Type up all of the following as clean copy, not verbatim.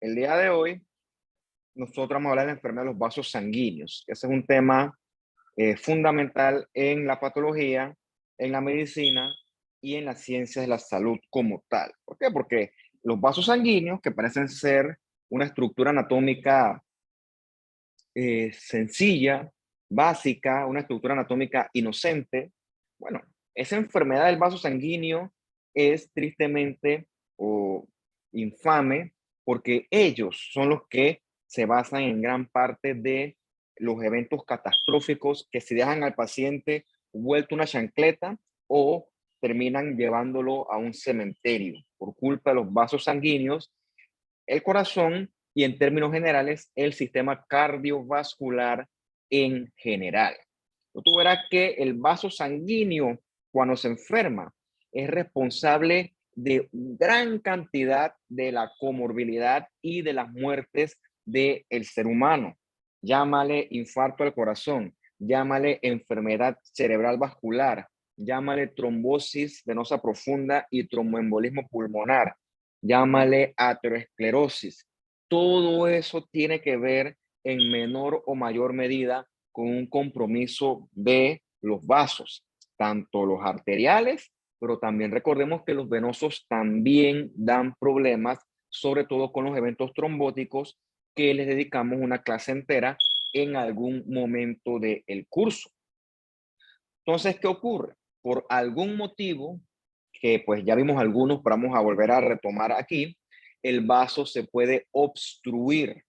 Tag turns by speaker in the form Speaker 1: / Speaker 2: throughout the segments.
Speaker 1: el día de hoy nosotros vamos a hablar de la enfermedad de los vasos sanguíneos. Ese es un tema fundamental en la patología, en la medicina y en las ciencias de la salud como tal. ¿Por qué? Porque los vasos sanguíneos, que parecen ser una estructura anatómica sencilla, básica, una estructura anatómica inocente, bueno, esa enfermedad del vaso sanguíneo es tristemente o infame porque ellos son los que se basan en gran parte de los eventos catastróficos que se dejan al paciente vuelto una chancleta o terminan llevándolo a un cementerio por culpa de los vasos sanguíneos, el corazón y en términos generales el sistema cardiovascular en general. Tú verás que el vaso sanguíneo cuando se enferma es responsable de gran cantidad de la comorbilidad y de las muertes del ser humano. Llámale infarto al corazón, llámale enfermedad cerebral vascular, llámale trombosis venosa profunda y tromboembolismo pulmonar, llámale aterosclerosis. Todo eso tiene que ver en menor o mayor medida con un compromiso de los vasos, tanto los arteriales, pero también recordemos que los venosos también dan problemas, sobre todo con los eventos trombóticos, que les dedicamos una clase entera en algún momento del curso. Entonces, ¿qué ocurre? Por algún motivo, que pues ya vimos algunos, pero vamos a volver a retomar aquí, el vaso se puede obstruir,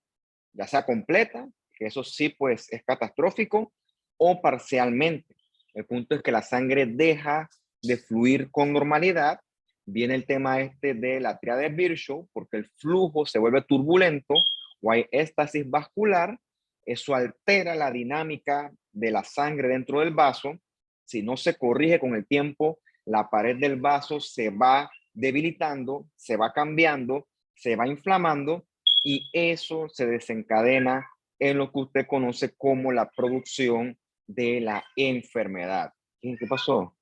Speaker 1: ya sea completa, que eso sí pues es catastrófico, o parcialmente. El punto es que la sangre deja de fluir con normalidad. Viene el tema este de la triada de Virchow, porque el flujo se vuelve turbulento o hay éstasis vascular. Eso altera la dinámica de la sangre dentro del vaso. Si no se corrige con el tiempo, la pared del vaso se va debilitando, se va cambiando, se va inflamando y eso se desencadena en lo que usted conoce como la producción de la enfermedad. ¿Qué pasó?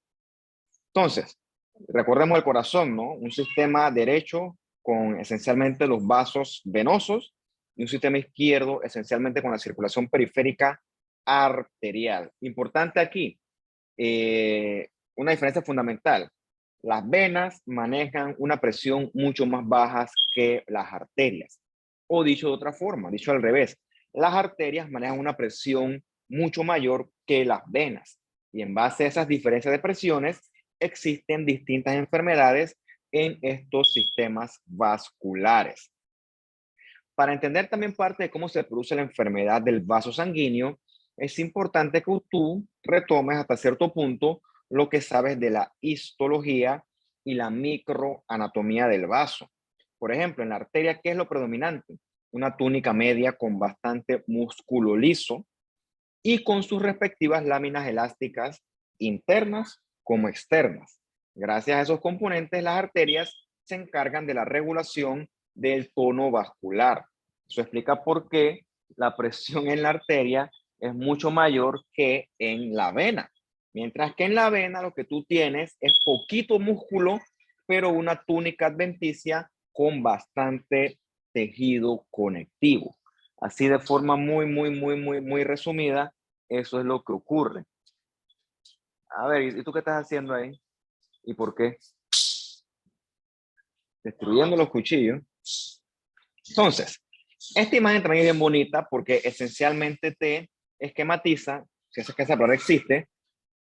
Speaker 1: Entonces, recordemos el corazón, ¿no? Un sistema derecho con esencialmente los vasos venosos y un sistema izquierdo esencialmente con la circulación periférica arterial. Importante aquí, una diferencia fundamental. Las venas manejan una presión mucho más baja que las arterias. O dicho de otra forma, dicho al revés, las arterias manejan una presión mucho mayor que las venas. Y en base a esas diferencias de presiones, existen distintas enfermedades en estos sistemas vasculares. Para entender también parte de cómo se produce la enfermedad del vaso sanguíneo, es importante que tú retomes hasta cierto punto lo que sabes de la histología y la microanatomía del vaso. Por ejemplo, en la arteria, ¿qué es lo predominante? Una túnica media con bastante músculo liso y con sus respectivas láminas elásticas internas como externas. Gracias a esos componentes, las arterias se encargan de la regulación del tono vascular. Eso explica por qué la presión en la arteria es mucho mayor que en la vena. Mientras que en la vena lo que tú tienes es poquito músculo, pero una túnica adventicia con bastante tejido conectivo. Así de forma muy resumida, eso es lo que ocurre. A ver, ¿y tú qué estás haciendo ahí? ¿Y por qué? Destruyendo los cuchillos. Entonces, esta imagen también es bien bonita porque esencialmente te esquematiza, si es que esa palabra existe,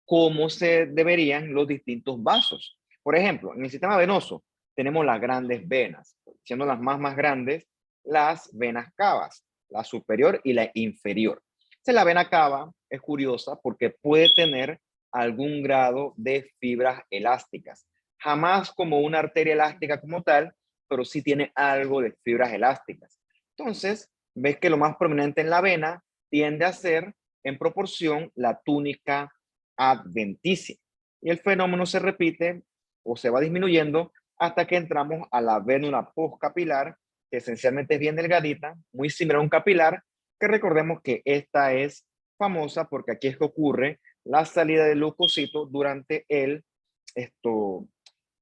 Speaker 1: cómo se deberían los distintos vasos. Por ejemplo, en el sistema venoso tenemos las grandes venas, siendo las más grandes las venas cavas, la superior y la inferior. Entonces, la vena cava es curiosa porque puede tener algún grado de fibras elásticas. Jamás como una arteria elástica como tal, pero sí tiene algo de fibras elásticas. Entonces, ves que lo más prominente en la vena tiende a ser en proporción la túnica adventicia. Y el fenómeno se repite o se va disminuyendo hasta que entramos a la vénula postcapilar, que esencialmente es bien delgadita, muy similar a un capilar, que recordemos que esta es famosa porque aquí es que ocurre la salida del leucocito durante el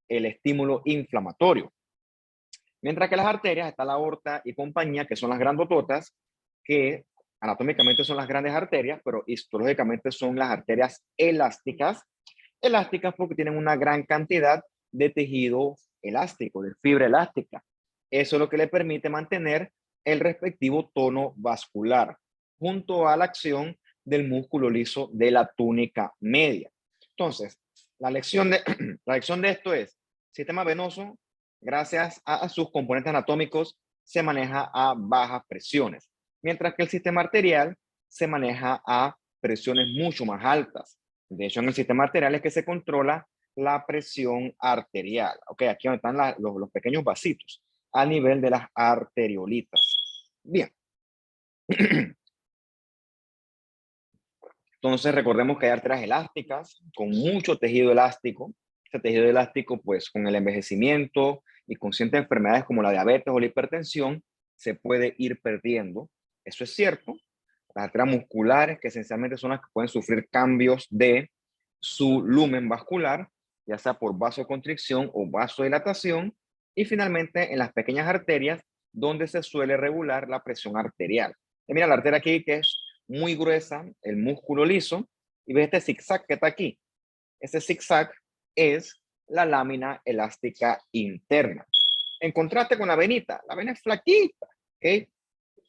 Speaker 1: estímulo inflamatorio. Mientras que las arterias está la aorta y compañía, que son las grandototas, que anatómicamente son las grandes arterias, pero histológicamente son las arterias elásticas. Elásticas porque tienen una gran cantidad de tejido elástico, de fibra elástica. Eso es lo que le permite mantener el respectivo tono vascular junto a la acción del músculo liso de la túnica media. Entonces, la lección de, la lección de esto es, sistema venoso, gracias a sus componentes anatómicos, se maneja a bajas presiones, mientras que el sistema arterial se maneja a presiones mucho más altas. De hecho, en el sistema arterial es que se controla la presión arterial. Ok, aquí donde están los pequeños vasitos, a nivel de las arteriolitas. Bien. Entonces, recordemos que hay arterias elásticas con mucho tejido elástico. Este tejido elástico, pues, con el envejecimiento y con ciertas enfermedades como la diabetes o la hipertensión, se puede ir perdiendo. Eso es cierto. Las arterias musculares, que esencialmente son las que pueden sufrir cambios de su lumen vascular, ya sea por vasoconstricción o vasodilatación. Y finalmente, en las pequeñas arterias, donde se suele regular la presión arterial. Y mira la arteria aquí que es muy gruesa, el músculo liso, y ves este zigzag que está aquí. Ese zigzag es la lámina elástica interna. En contraste con la vena es flaquita, ¿ok?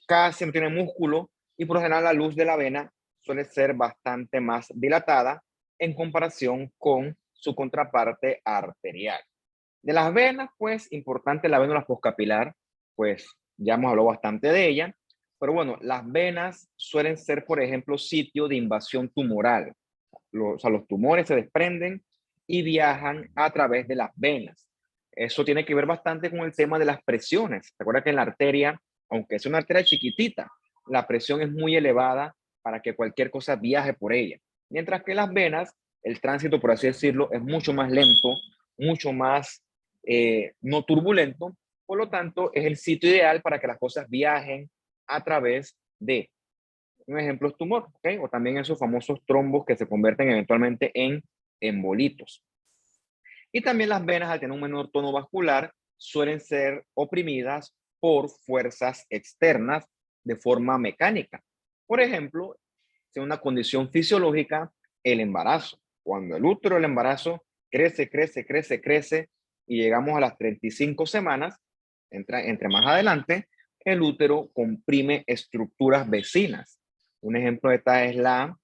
Speaker 1: Casi no tiene músculo y por lo general la luz de la vena suele ser bastante más dilatada en comparación con su contraparte arterial. De las venas, pues, importante la vénula postcapilar, pues ya hemos hablado bastante de ella, pero bueno, las venas suelen ser, por ejemplo, sitio de invasión tumoral. O sea, los tumores se desprenden y viajan a través de las venas. Eso tiene que ver bastante con el tema de las presiones. Recuerda que en la arteria, aunque es una arteria chiquitita, la presión es muy elevada para que cualquier cosa viaje por ella. Mientras que las venas, el tránsito, por así decirlo, es mucho más lento, mucho más no turbulento. Por lo tanto, es el sitio ideal para que las cosas viajen a través de. Un ejemplo es tumor, ¿ok? O también esos famosos trombos que se convierten eventualmente en embolitos. Y también las venas, al tener un menor tono vascular, suelen ser oprimidas por fuerzas externas de forma mecánica. Por ejemplo, si una condición fisiológica, el embarazo. Cuando el útero del embarazo crece, crece, crece, crece y llegamos a las 35 semanas, entre más adelante, el útero comprime estructuras vecinas. Un ejemplo de esta es la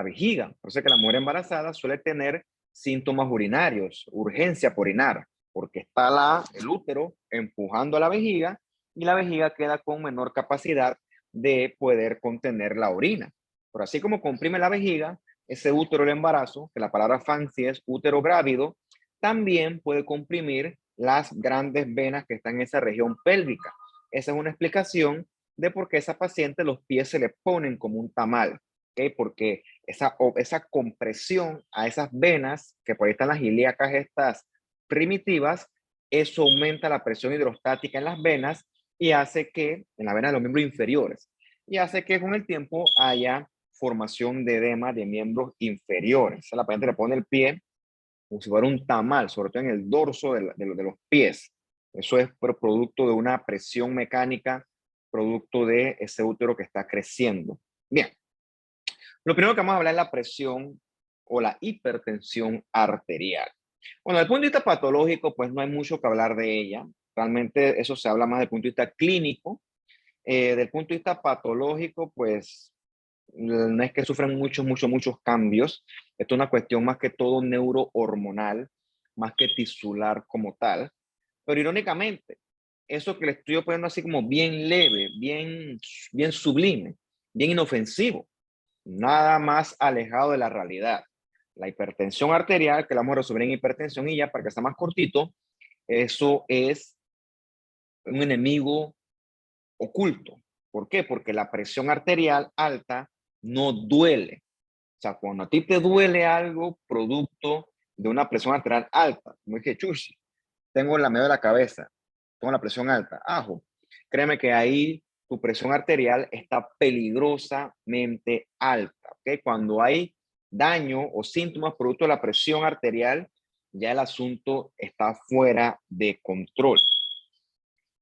Speaker 1: vejiga. Por eso que la mujer embarazada suele tener síntomas urinarios, urgencia por orinar, porque está el útero empujando a la vejiga y la vejiga queda con menor capacidad de poder contener la orina. Pero así como comprime la vejiga, ese útero del embarazo, que la palabra fancy es útero grávido, también puede comprimir las grandes venas que están en esa región pélvica. Esa es una explicación de por qué a esa paciente los pies se le ponen como un tamal, ¿okay? Porque esa compresión a esas venas, que por ahí están las ilíacas estas primitivas, eso aumenta la presión hidrostática en las venas y hace que, en la vena de los miembros inferiores, y hace que con el tiempo haya formación de edema de miembros inferiores. La paciente le pone el pie como si fuera un tamal, sobre todo en el dorso de los pies. Eso es producto de una presión mecánica, producto de ese útero que está creciendo. Bien, lo primero que vamos a hablar es la presión o la hipertensión arterial. Bueno, desde el punto de vista patológico, pues no hay mucho que hablar de ella. Realmente eso se habla más desde el punto de vista clínico. Del punto de vista patológico, pues no es que sufren muchos cambios. Esto es una cuestión más que todo neurohormonal, más que tisular como tal. Pero irónicamente, eso que le estoy poniendo así como bien leve, bien sublime, bien inofensivo, nada más alejado de la realidad. La hipertensión arterial, que la vamos a resolver en hipertensión y ya para que sea más cortito, eso es un enemigo oculto. ¿Por qué? Porque la presión arterial alta no duele. O sea, cuando a ti te duele algo producto de una presión arterial alta, como dije, chushi, tengo la medio de la cabeza, tengo la presión alta, ajo, créeme que ahí tu presión arterial está peligrosamente alta, ¿ok? Cuando hay daño o síntomas producto de la presión arterial, ya el asunto está fuera de control.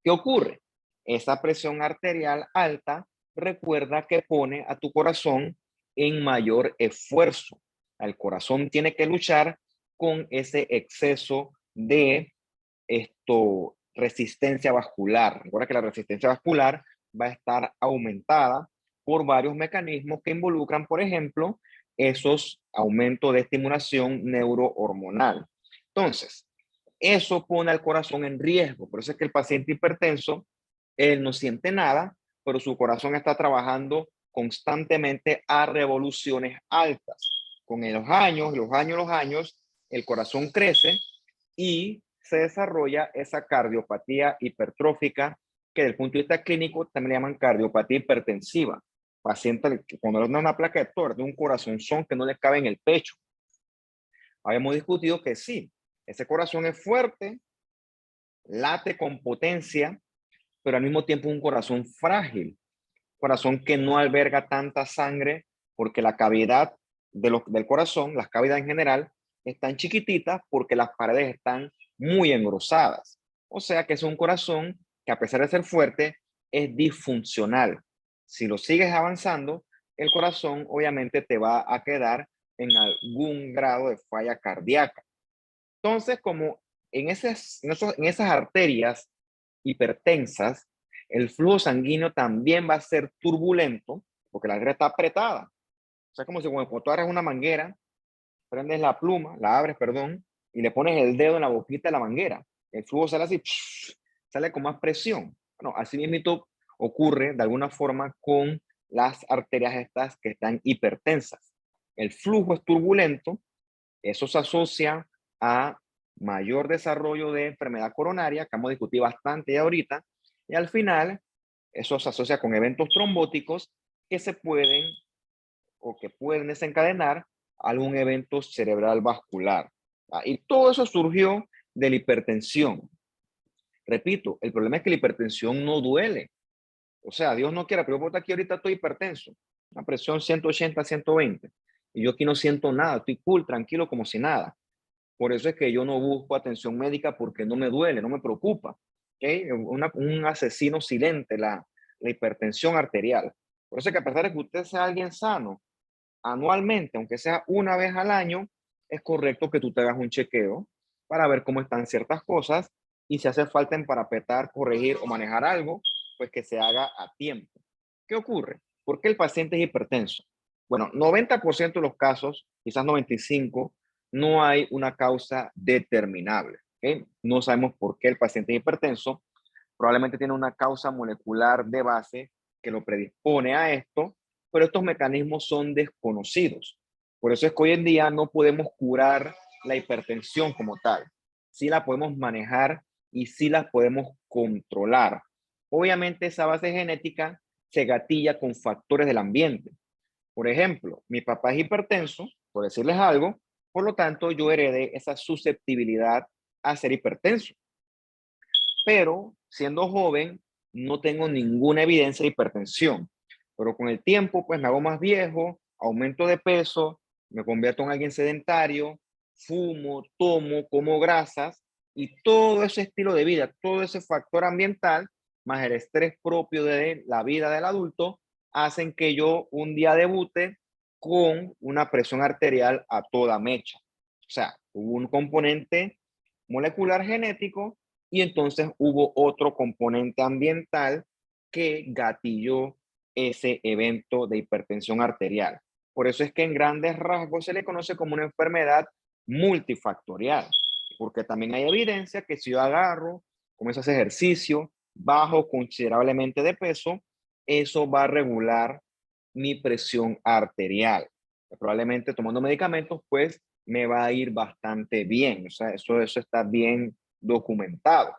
Speaker 1: ¿Qué ocurre? Esa presión arterial alta recuerda que pone a tu corazón en mayor esfuerzo. El corazón tiene que luchar con ese exceso de resistencia vascular. Recuerda que la resistencia vascular va a estar aumentada por varios mecanismos que involucran, por ejemplo, esos aumentos de estimulación neurohormonal. Entonces, eso pone al corazón en riesgo. Por eso es que el paciente hipertenso, él no siente nada, pero su corazón está trabajando constantemente a revoluciones altas. Con los años, el corazón crece y se desarrolla esa cardiopatía hipertrófica, que desde el punto de vista clínico también le llaman cardiopatía hipertensiva. Paciente, cuando le dan una placa de Tor de un corazonzón que no le cabe en el pecho. Habíamos discutido que sí, ese corazón es fuerte, late con potencia, pero al mismo tiempo un corazón frágil, corazón que no alberga tanta sangre porque la cavidad del corazón, las cavidades en general, están chiquititas porque las paredes están muy engrosadas. O sea que es un corazón que a pesar de ser fuerte, es disfuncional. Si lo sigues avanzando, el corazón obviamente te va a quedar en algún grado de falla cardíaca. Entonces, como en esas arterias hipertensas, el flujo sanguíneo también va a ser turbulento porque la arteria está apretada. O sea, como si cuando tú agarras una manguera, prendes la pluma, la abres, perdón, y le pones el dedo en la boquita de la manguera. El flujo sale así, sale con más presión. Bueno, así mismo ocurre de alguna forma con las arterias estas que están hipertensas. El flujo es turbulento, eso se asocia a mayor desarrollo de enfermedad coronaria, que hemos discutido bastante ya ahorita, y al final eso se asocia con eventos trombóticos que se pueden o que pueden desencadenar algún evento cerebral vascular. Y todo eso surgió de la hipertensión. Repito, el problema es que la hipertensión no duele. O sea, Dios no quiera, pero yo aquí ahorita estoy hipertenso, una presión 180, 120, y yo aquí no siento nada, estoy cool, tranquilo, como si nada. Por eso es que yo no busco atención médica porque no me duele, no me preocupa. ¿Okay? Un asesino silente, la hipertensión arterial. Por eso es que a pesar de que usted sea alguien sano, anualmente, aunque sea una vez al año, es correcto que tú te hagas un chequeo para ver cómo están ciertas cosas y si hace falta emparapetar, corregir o manejar algo, pues que se haga a tiempo. ¿Qué ocurre? ¿Por qué el paciente es hipertenso? Bueno, 90% de los casos, quizás 95%, no hay una causa determinable. ¿Okay? No sabemos por qué el paciente es hipertenso. Probablemente tiene una causa molecular de base que lo predispone a esto, pero estos mecanismos son desconocidos. Por eso es que hoy en día no podemos curar la hipertensión como tal. Sí la podemos manejar y sí la podemos controlar. Obviamente esa base genética se gatilla con factores del ambiente. Por ejemplo, mi papá es hipertenso, por decirles algo, por lo tanto yo heredé esa susceptibilidad a ser hipertenso. Pero siendo joven no tengo ninguna evidencia de hipertensión. Pero con el tiempo pues me hago más viejo, aumento de peso, me convierto en alguien sedentario, fumo, tomo, como grasas y todo ese estilo de vida, todo ese factor ambiental, más el estrés propio de la vida del adulto, hacen que yo un día debute con una presión arterial a toda mecha. O sea, hubo un componente molecular genético y entonces hubo otro componente ambiental que gatilló ese evento de hipertensión arterial. Por eso es que en grandes rasgos se le conoce como una enfermedad multifactorial, porque también hay evidencia que si yo agarro, comienzo a hacer ejercicio, bajo considerablemente de peso, eso va a regular mi presión arterial. Probablemente tomando medicamentos, pues me va a ir bastante bien. O sea, eso está bien documentado.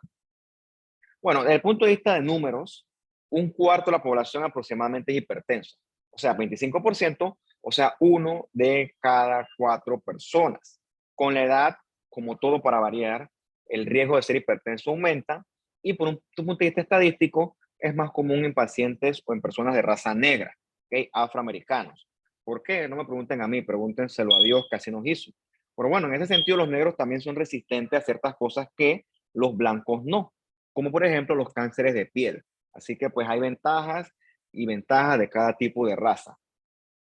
Speaker 1: Bueno, desde el punto de vista de números, un cuarto de la población aproximadamente es hipertensa. O sea, 25%, o sea, uno de cada cuatro personas. Con la edad, como todo para variar, el riesgo de ser hipertenso aumenta y por un punto de vista estadístico, es más común en pacientes o en personas de raza negra, ¿okay? Afroamericanos. ¿Por qué? No me pregunten a mí, pregúntenselo a Dios que así nos hizo. Pero bueno, en ese sentido los negros también son resistentes a ciertas cosas que los blancos no. como por ejemplo los cánceres de piel. Así que pues hay ventajas y ventajas de cada tipo de raza.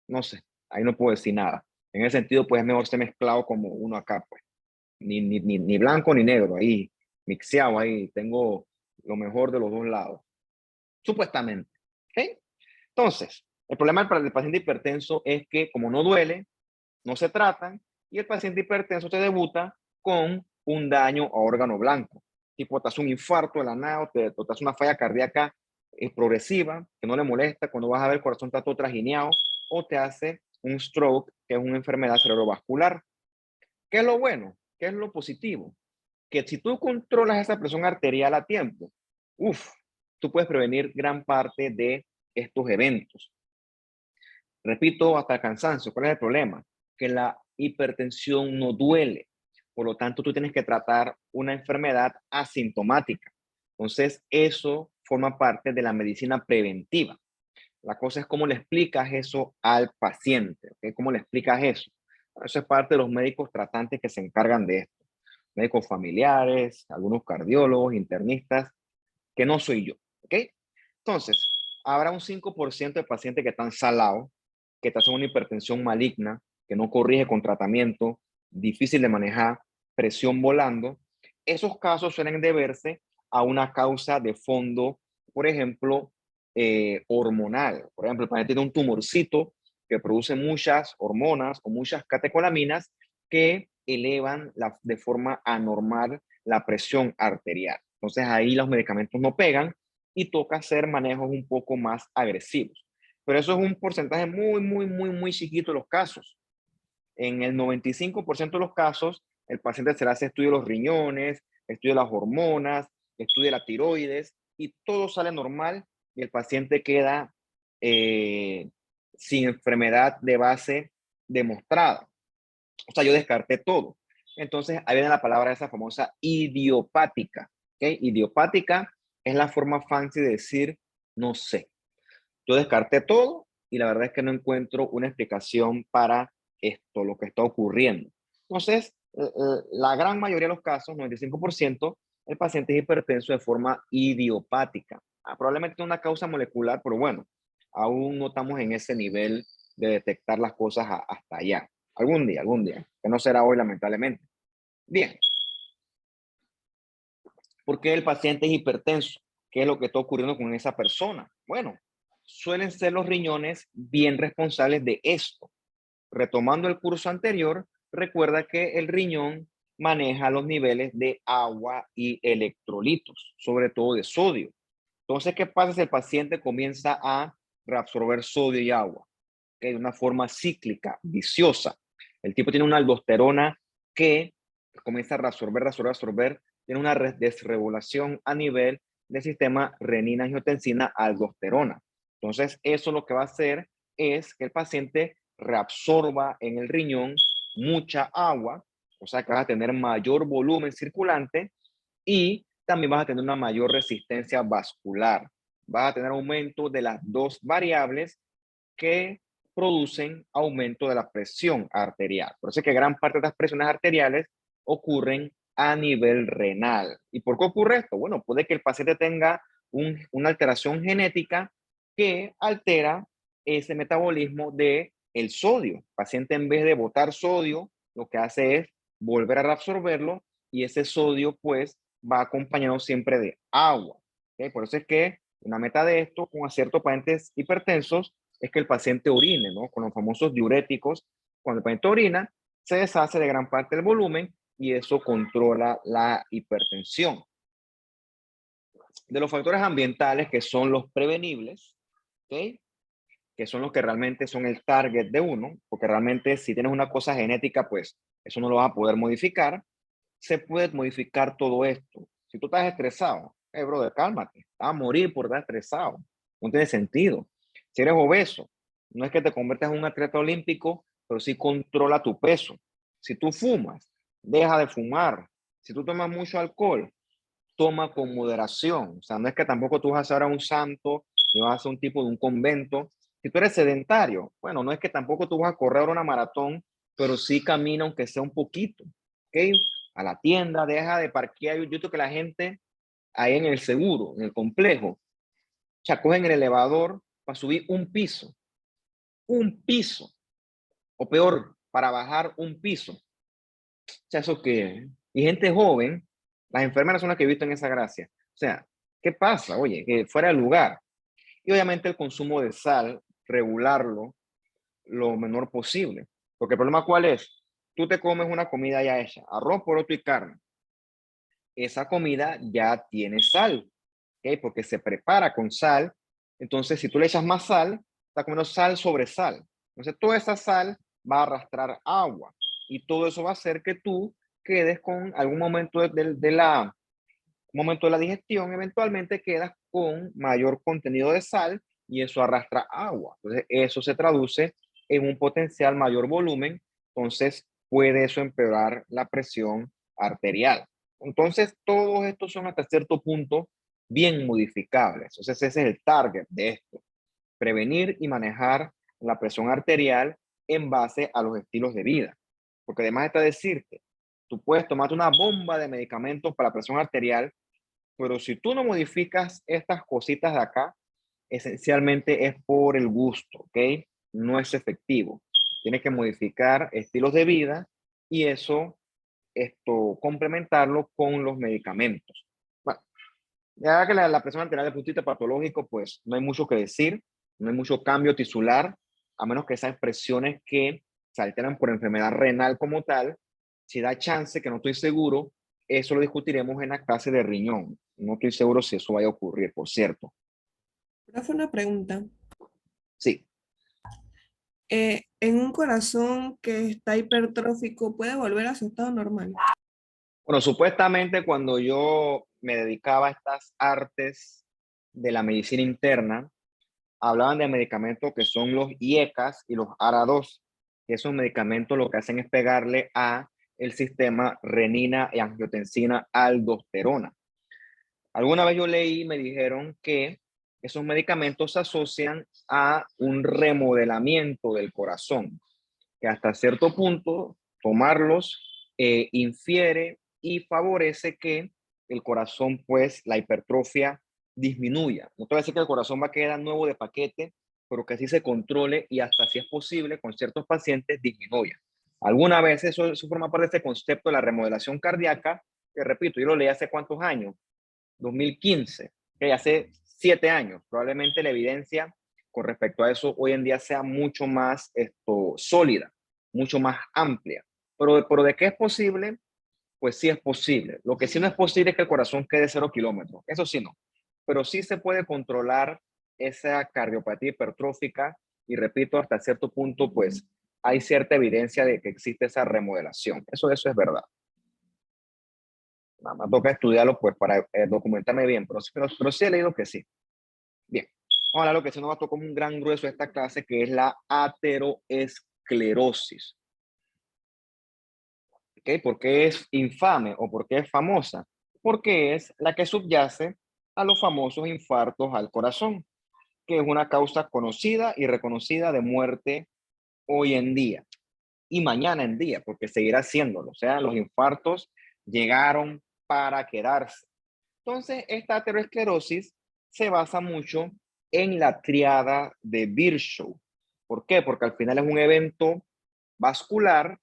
Speaker 1: No sé, ahí no puedo decir nada. En ese sentido, pues es mejor ser mezclado como uno acá, pues. Ni blanco ni negro, ahí, mixeado, ahí. Tengo lo mejor de los dos lados, supuestamente. ¿Ok? Entonces, el problema para el paciente hipertenso es que como no duele, no se tratan y el paciente hipertenso te debuta con un daño a órgano blanco. Tipo, te hace un infarto de la nada, te hace una falla cardíaca progresiva, que no le molesta, cuando vas a ver el corazón está todo trajineado, o te hace un stroke, que es una enfermedad cerebrovascular. ¿Qué es lo bueno? ¿Qué es lo positivo? Que si tú controlas esa presión arterial a tiempo, uff, tú puedes prevenir gran parte de estos eventos. Repito hasta el cansancio, ¿cuál es el problema? Que la hipertensión no duele, por lo tanto tú tienes que tratar una enfermedad asintomática. Entonces eso forma parte de la medicina preventiva. La cosa es cómo le explicas eso al paciente, ¿ok? ¿Cómo le explicas eso? Bueno, eso es parte de los médicos tratantes que se encargan de esto. Médicos familiares, algunos cardiólogos, internistas, que no soy yo, ¿ok? Entonces, habrá un 5% de pacientes que están salados, que te hacen una hipertensión maligna, que no corrige con tratamiento, difícil de manejar, presión volando. Esos casos suelen deberse a una causa de fondo, por ejemplo, hormonal. Por ejemplo, el paciente tiene un tumorcito que produce muchas hormonas o muchas catecolaminas que elevan de forma anormal la presión arterial. Entonces ahí los medicamentos no pegan y toca hacer manejos un poco más agresivos. Pero eso es un porcentaje muy chiquito de los casos. En el 95% de los casos, el paciente se le hace estudio de los riñones, estudio de las hormonas, estudio de la tiroides y todo sale normal y el paciente queda sin enfermedad de base demostrada. O sea, yo descarté todo. Entonces, ahí viene la palabra esa famosa idiopática. ¿Okay? Idiopática es la forma fancy de decir no sé. Yo descarté todo y la verdad es que no encuentro una explicación para esto, lo que está ocurriendo. Entonces, la gran mayoría de los casos, 95%, el paciente es hipertenso de forma idiopática. Probablemente una causa molecular, pero bueno, aún no estamos en ese nivel de detectar las cosas hasta allá. Algún día, que no será hoy lamentablemente. Bien, ¿por qué el paciente es hipertenso? ¿Qué es lo que está ocurriendo con esa persona? Bueno, suelen ser los riñones bien responsables de esto. Retomando el curso anterior, recuerda que el riñón maneja los niveles de agua y electrolitos, sobre todo de sodio. Entonces, ¿qué pasa si el paciente comienza a reabsorber sodio y agua? De una forma cíclica, viciosa. El tipo tiene una aldosterona que comienza a reabsorber, tiene una desregulación a nivel del sistema renina-angiotensina-aldosterona. Entonces, eso lo que va a hacer es que el paciente reabsorba en el riñón mucha agua, o sea que vas a tener mayor volumen circulante y también vas a tener una mayor resistencia vascular. Vas a tener aumento de las dos variables que producen aumento de la presión arterial. Por eso es que gran parte de las presiones arteriales ocurren a nivel renal. ¿Y por qué ocurre esto? Bueno, puede que el paciente tenga una alteración genética que altera ese metabolismo de el sodio. El paciente en vez de botar sodio, lo que hace es volver a reabsorberlo y ese sodio pues va acompañado siempre de agua. ¿Okay? Por eso es que una meta de esto con ciertos pacientes hipertensos es que el paciente orine, ¿no? Con los famosos diuréticos, cuando el paciente orina, se deshace de gran parte del volumen y eso controla la hipertensión. De los factores ambientales que son los prevenibles, ¿ok? Que son los que realmente son el target de uno, porque realmente si tienes una cosa genética, pues eso no lo vas a poder modificar. Se puede modificar todo esto. Si tú estás estresado, brother, cálmate, vas a morir por estar estresado. No tiene sentido. Si eres obeso, no es que te conviertas en un atleta olímpico, pero sí controla tu peso. Si tú fumas, deja de fumar. Si tú tomas mucho alcohol, toma con moderación. O sea, no es que tampoco tú vas a ser un santo ni vas a ser un tipo de un convento. Si tú eres sedentario, bueno, no es que tampoco tú vas a correr una maratón, pero sí camina aunque sea un poquito. ¿Ok? A la tienda, deja de parquear. Yo creo que la gente ahí en el seguro, en el complejo. O sea, cogen el elevador para subir un piso, o peor, para bajar un piso. O sea, ¿eso qué? Y gente joven, las enfermeras son las que he visto en esa gracia. O sea, ¿qué pasa? Oye, que fuera de lugar. Y obviamente el consumo de sal, regularlo lo menor posible. Porque el problema ¿cuál es? Tú te comes una comida ya hecha, arroz, poroto y carne. Esa comida ya tiene sal, ¿ok? Porque se prepara con sal. Entonces, si tú le echas más sal, está comiendo sal sobre sal. Entonces, toda esa sal va a arrastrar agua y todo eso va a hacer que tú quedes con algún momento momento de la digestión, eventualmente quedas con mayor contenido de sal y eso arrastra agua. Entonces, eso se traduce en un potencial mayor volumen. Entonces, puede eso empeorar la presión arterial. Entonces, todos estos son hasta cierto punto bien modificables. Entonces, ese es el target de esto. Prevenir y manejar la presión arterial en base a los estilos de vida. Porque además está decirte, tú puedes tomarte una bomba de medicamentos para la presión arterial, pero si tú no modificas estas cositas de acá, esencialmente es por el gusto, ¿ok? No es efectivo. Tienes que modificar estilos de vida y eso, complementarlo con los medicamentos. Bueno, ya que la presión arterial de punto patológico, pues no hay mucho que decir, no hay mucho cambio tisular, a menos que esas expresiones que se alteran por enfermedad renal como tal, si da chance, que no estoy seguro, eso lo discutiremos en la clase de riñón. No estoy seguro si eso vaya a ocurrir, por cierto.
Speaker 2: Profe, una pregunta.
Speaker 1: Sí.
Speaker 2: ¿En un corazón que está hipertrófico puede volver a su estado normal?
Speaker 1: Bueno, supuestamente cuando yo me dedicaba a estas artes de la medicina interna, hablaban de medicamentos que son los IECAS y los ARA2, que esos medicamentos lo que hacen es pegarle a el sistema renina y angiotensina aldosterona. Alguna vez yo leí y me dijeron que esos medicamentos se asocian a un remodelamiento del corazón, que hasta cierto punto tomarlos infiere y favorece que el corazón, pues la hipertrofia disminuya. No te voy a decir que el corazón va a quedar nuevo de paquete, pero que así se controle y hasta si es posible con ciertos pacientes disminuya. Alguna vez eso forma parte de este concepto de la remodelación cardíaca, que repito, yo lo leí hace cuántos años, 2015, que hace 7 años. Probablemente la evidencia con respecto a eso hoy en día sea mucho más sólida, mucho más amplia. Pero de qué es posible, pues sí es posible. Lo que sí no es posible es que el corazón quede 0 kilómetros. Eso sí no. Pero sí se puede controlar esa cardiopatía hipertrófica y repito, hasta cierto punto, pues hay cierta evidencia de que existe esa remodelación. Eso es verdad. Nada más toca estudiarlo pues para documentarme bien, pero sí he leído que sí. Bien, vamos a hablar de lo que se nos va a tocar como un gran grueso de esta clase, que es la ateroesclerosis. ¿Okay? ¿Por qué es infame o por qué es famosa? Porque es la que subyace a los famosos infartos al corazón, que es una causa conocida y reconocida de muerte hoy en día y mañana en día, porque seguirá siéndolo. O sea, los infartos llegaron para quedarse. Entonces, esta aterosclerosis se basa mucho en la triada de Virchow. ¿Por qué? Porque al final es un evento vascular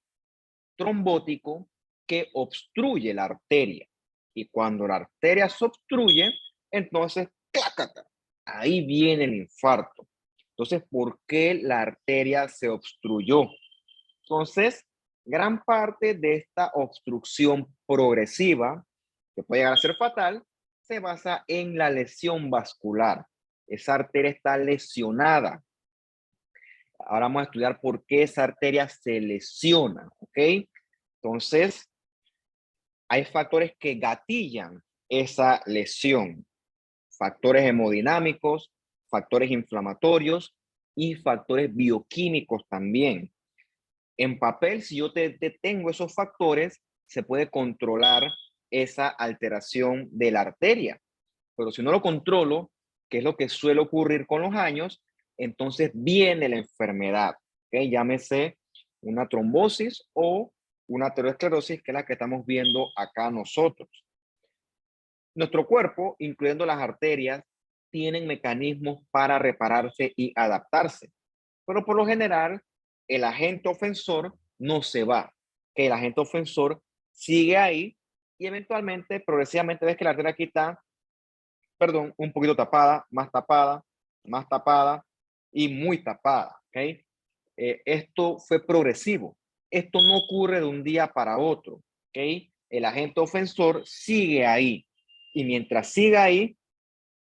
Speaker 1: trombótico que obstruye la arteria. Y cuando la arteria se obstruye, entonces, ¡clácata! Ahí viene el infarto. Entonces, ¿por qué la arteria se obstruyó? Entonces, gran parte de esta obstrucción progresiva, que puede llegar a ser fatal, se basa en la lesión vascular. Esa arteria está lesionada. Ahora vamos a estudiar por qué esa arteria se lesiona, ¿ok? Entonces, hay factores que gatillan esa lesión. Factores hemodinámicos, factores inflamatorios y factores bioquímicos también. En papel, si yo te detengo esos factores, se puede controlar esa alteración de la arteria. Pero si no lo controlo, que es lo que suele ocurrir con los años, entonces viene la enfermedad. ¿Okay? Llámese una trombosis o una aterosclerosis, que es la que estamos viendo acá nosotros. Nuestro cuerpo, incluyendo las arterias, tienen mecanismos para repararse y adaptarse, pero por lo general el agente ofensor no se va, que el agente ofensor sigue ahí y eventualmente, progresivamente ves que la arteria aquí está, perdón, un poquito tapada, más tapada y muy tapada, ¿ok? Esto fue progresivo. Esto no ocurre de un día para otro, ¿ok? El agente ofensor sigue ahí y mientras siga ahí,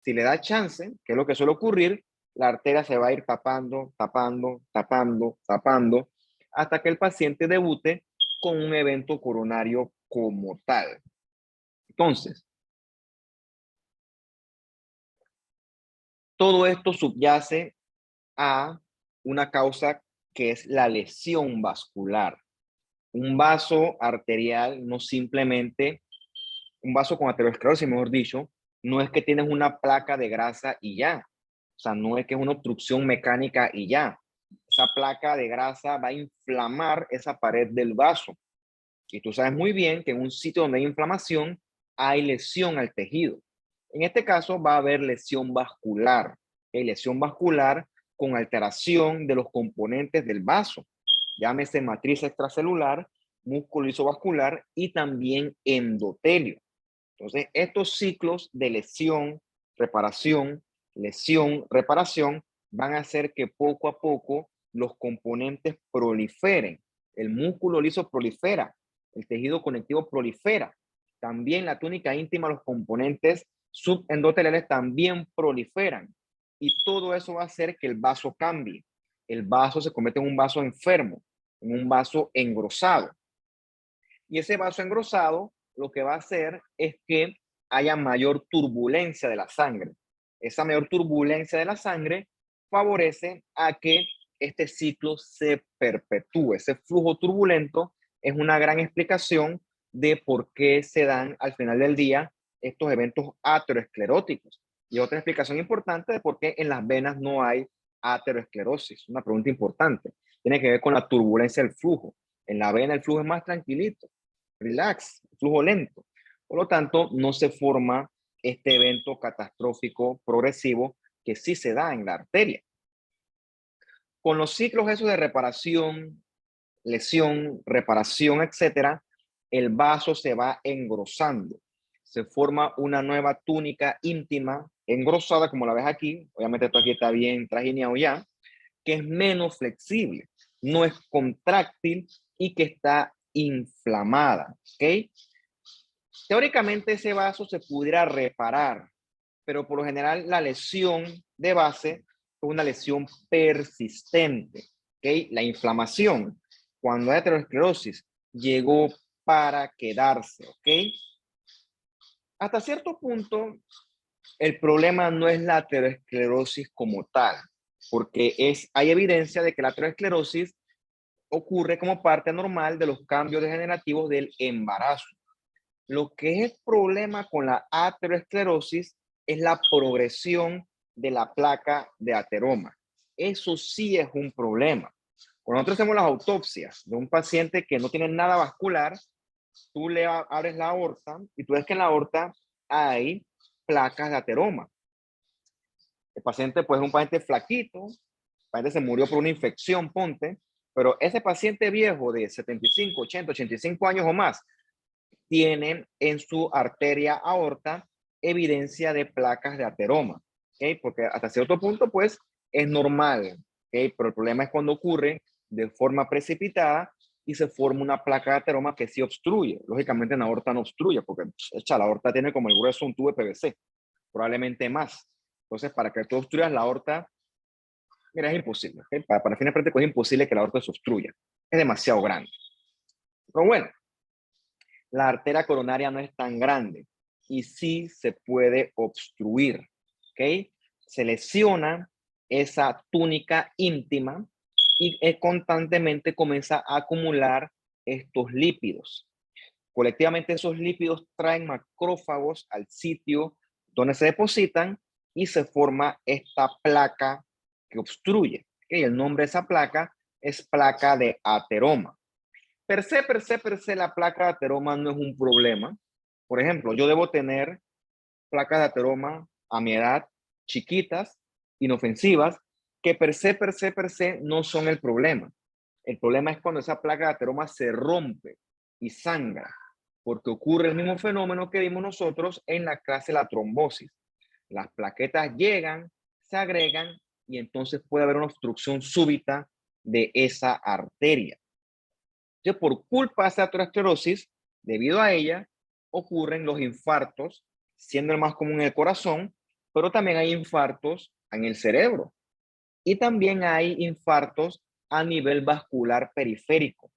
Speaker 1: si le da chance, que es lo que suele ocurrir, la arteria se va a ir tapando, tapando, tapando, tapando, hasta que el paciente debute con un evento coronario como tal. Entonces, todo esto subyace a una causa que es la lesión vascular. Un vaso arterial no simplemente, un vaso con aterosclerosis, mejor dicho, no es que tienes una placa de grasa y ya. O sea, no es que es una obstrucción mecánica y ya. Esa placa de grasa va a inflamar esa pared del vaso. Y tú sabes muy bien que en un sitio donde hay inflamación, hay lesión al tejido. En este caso va a haber lesión vascular. ¿Okay? Lesión vascular con alteración de los componentes del vaso. Llámese matriz extracelular, músculo isovascular y también endotelio. Entonces, estos ciclos de lesión, reparación, van a hacer que poco a poco los componentes proliferen. El músculo liso prolifera, el tejido conectivo prolifera. También la túnica íntima, los componentes subendoteliales también proliferan. Y todo eso va a hacer que el vaso cambie. El vaso se convierte en un vaso enfermo, en un vaso engrosado. Y ese vaso engrosado lo que va a hacer es que haya mayor turbulencia de la sangre. Esa mayor turbulencia de la sangre favorece a que este ciclo se perpetúe. Ese flujo turbulento es una gran explicación de por qué se dan al final del día estos eventos ateroscleróticos. Y otra explicación importante de por qué en las venas no hay aterosclerosis. Una pregunta importante. Tiene que ver con la turbulencia del flujo. En la vena el flujo es más tranquilito, relax, flujo lento. Por lo tanto, no se forma este evento catastrófico progresivo que sí se da en la arteria. Con los ciclos esos de reparación, lesión, reparación, etcétera, el vaso se va engrosando. Se forma una nueva túnica íntima, engrosada, como la ves aquí. Obviamente esto aquí está bien trajineado ya, que es menos flexible, no es contráctil y que está inflamada, ¿ok? Teóricamente ese vaso se pudiera reparar, pero por lo general la lesión de base es una lesión persistente, ¿ok? La inflamación, cuando hay aterosclerosis, llegó para quedarse, ¿ok? Hasta cierto punto, el problema no es la aterosclerosis como tal, porque hay evidencia de que la aterosclerosis ocurre como parte normal de los cambios degenerativos del embarazo. Lo que es el problema con la aterosclerosis es la progresión de la placa de ateroma. Eso sí es un problema. Cuando nosotros hacemos las autopsias de un paciente que no tiene nada vascular, tú le abres la aorta y tú ves que en la aorta hay placas de ateroma. El paciente pues es un paciente flaquito, el paciente se murió por una infección, ponte, pero ese paciente viejo de 75, 80, 85 años o más tiene en su arteria aorta evidencia de placas de ateroma, ¿okay? Porque hasta cierto punto pues es normal, ¿okay? Pero el problema es cuando ocurre de forma precipitada y se forma una placa de ateroma que sí obstruye. Lógicamente en la aorta no obstruye porque la aorta tiene como el grueso un tubo de PVC, probablemente más. Entonces, para que tú obstruyas la aorta, mira, es imposible. ¿Okay? Para fines prácticos es imposible que la aorta se obstruya. Es demasiado grande. Pero bueno, la arteria coronaria no es tan grande y sí se puede obstruir. ¿Ok? Se lesiona esa túnica íntima y constantemente comienza a acumular estos lípidos. Colectivamente esos lípidos traen macrófagos al sitio donde se depositan y se forma esta placa que obstruye. ¿Okay? El nombre de esa placa es placa de ateroma. Per se, la placa de ateroma no es un problema. Por ejemplo, yo debo tener placas de ateroma a mi edad, chiquitas, inofensivas, que per se no son el problema. El problema es cuando esa placa de ateroma se rompe y sangra, porque ocurre el mismo fenómeno que vimos nosotros en la clase de la trombosis. Las plaquetas llegan, se agregan y entonces puede haber una obstrucción súbita de esa arteria. Entonces, por culpa de esa aterosclerosis, debido a ella, ocurren los infartos, siendo el más común en el corazón, pero también hay infartos en el cerebro. Y también hay infartos a nivel vascular periférico.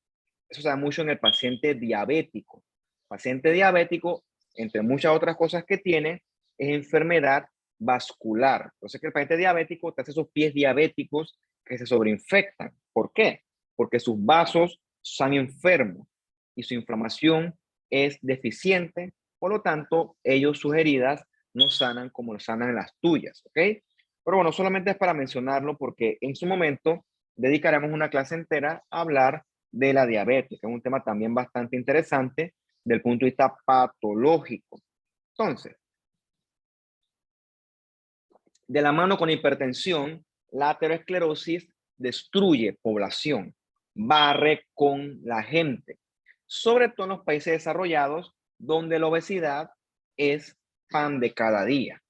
Speaker 1: Eso se da mucho en el paciente diabético. Paciente diabético, entre muchas otras cosas que tiene, es enfermedad vascular. Entonces, que el paciente diabético te hace esos pies diabéticos que se sobreinfectan. ¿Por qué? Porque sus vasos están enfermos y su inflamación es deficiente. Por lo tanto, ellos sus heridas no sanan como sanan las tuyas. ¿Ok? Pero bueno, solamente es para mencionarlo porque en su momento dedicaremos una clase entera a hablar de la diabetes, que es un tema también bastante interesante del punto de vista patológico. Entonces, de la mano con hipertensión, la aterosclerosis destruye población, barre con la gente, sobre todo en los países desarrollados donde la obesidad es pan de cada día.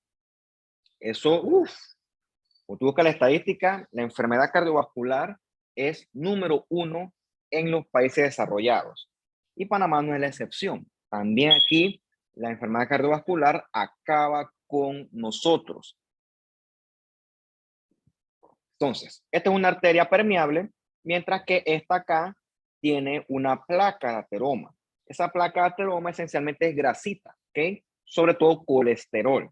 Speaker 1: Eso, como tú buscas la estadística, la enfermedad cardiovascular es número 1 en los países desarrollados. Y Panamá no es la excepción. También aquí la enfermedad cardiovascular acaba con nosotros. Entonces, esta es una arteria permeable, mientras que esta acá tiene una placa de ateroma. Esa placa de ateroma esencialmente es grasita, ¿ok? Sobre todo colesterol.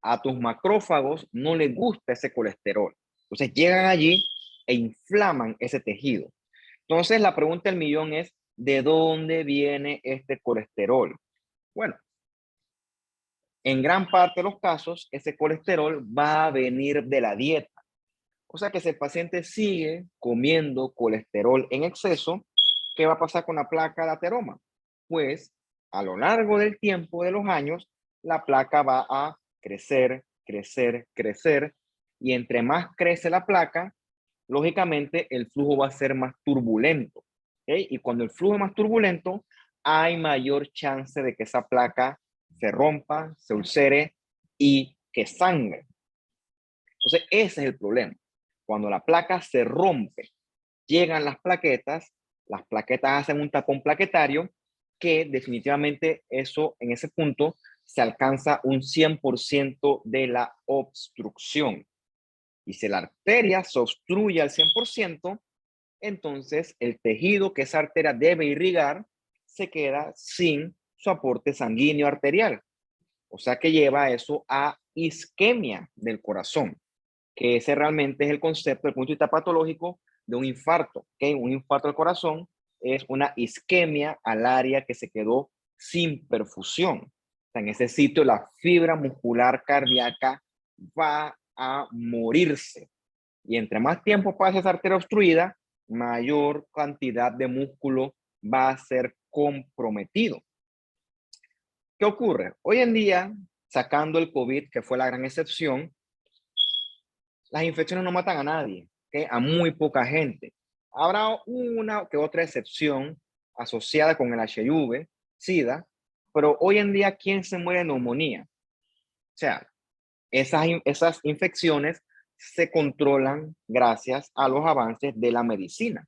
Speaker 1: A tus macrófagos no les gusta ese colesterol. Entonces llegan allí e inflaman ese tejido. Entonces la pregunta del millón es, ¿de dónde viene este colesterol? Bueno, en gran parte de los casos, ese colesterol va a venir de la dieta. O sea que si el paciente sigue comiendo colesterol en exceso, ¿qué va a pasar con la placa de ateroma? Pues a lo largo del tiempo de los años, la placa va a crecer, crecer, crecer, y entre más crece la placa, lógicamente el flujo va a ser más turbulento. ¿Okay? Y cuando el flujo es más turbulento, hay mayor chance de que esa placa se rompa, se ulcere y que sangre. Entonces, ese es el problema. Cuando la placa se rompe, llegan las plaquetas hacen un tapón plaquetario que definitivamente eso en ese punto se alcanza un 100% de la obstrucción. Y si la arteria se obstruye al 100%, entonces el tejido que esa arteria debe irrigar se queda sin su aporte sanguíneo arterial. O sea que lleva eso a isquemia del corazón, que ese realmente es el concepto desde el punto de vista patológico de un infarto. ¿Okay? Un infarto del corazón es una isquemia al área que se quedó sin perfusión. O sea, en ese sitio la fibra muscular cardíaca va a morirse. Y entre más tiempo pase esa arteria obstruida, mayor cantidad de músculo va a ser comprometido. ¿Qué ocurre? Hoy en día, sacando el COVID, que fue la gran excepción, las infecciones no matan a nadie, ¿okay? A muy poca gente. Habrá una que otra excepción asociada con el HIV, SIDA, pero hoy en día, ¿quién se muere de neumonía? O sea, esas infecciones se controlan gracias a los avances de la medicina.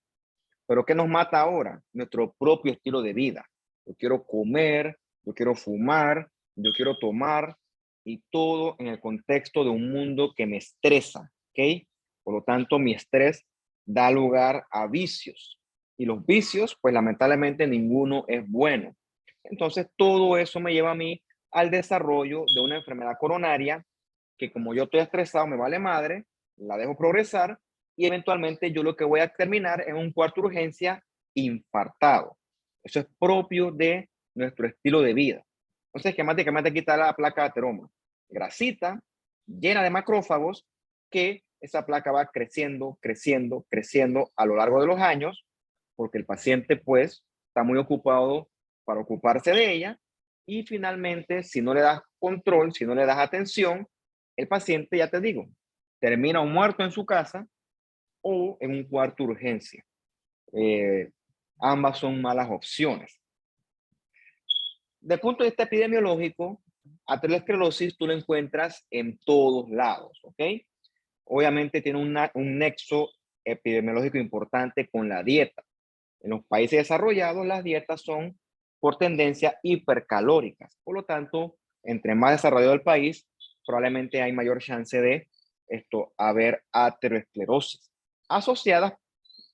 Speaker 1: Pero ¿qué nos mata ahora? Nuestro propio estilo de vida. Yo quiero comer, yo quiero fumar, yo quiero tomar, y todo en el contexto de un mundo que me estresa, ¿ok? Por lo tanto, mi estrés da lugar a vicios. Y los vicios, pues lamentablemente ninguno es bueno. Entonces, todo eso me lleva a mí al desarrollo de una enfermedad coronaria que, como yo estoy estresado, me vale madre, la dejo progresar y eventualmente yo lo que voy a terminar en un cuarto de urgencia infartado. Eso es propio de nuestro estilo de vida. Entonces, esquemáticamente quita la placa de ateroma. Grasita, llena de macrófagos, que esa placa va creciendo, creciendo, creciendo a lo largo de los años, porque el paciente pues está muy ocupado para ocuparse de ella, y finalmente, si no le das control, si no le das atención, el paciente, ya te digo, termina o muerto en su casa o en un cuarto de urgencia. Ambas son malas opciones. Desde el punto de vista epidemiológico, aterosclerosis tú lo encuentras en todos lados, ¿ok? Obviamente tiene un nexo epidemiológico importante con la dieta. En los países desarrollados, las dietas son por tendencia hipercalóricas. Por lo tanto, entre más desarrollado el país, probablemente hay mayor chance de haber aterosclerosis asociadas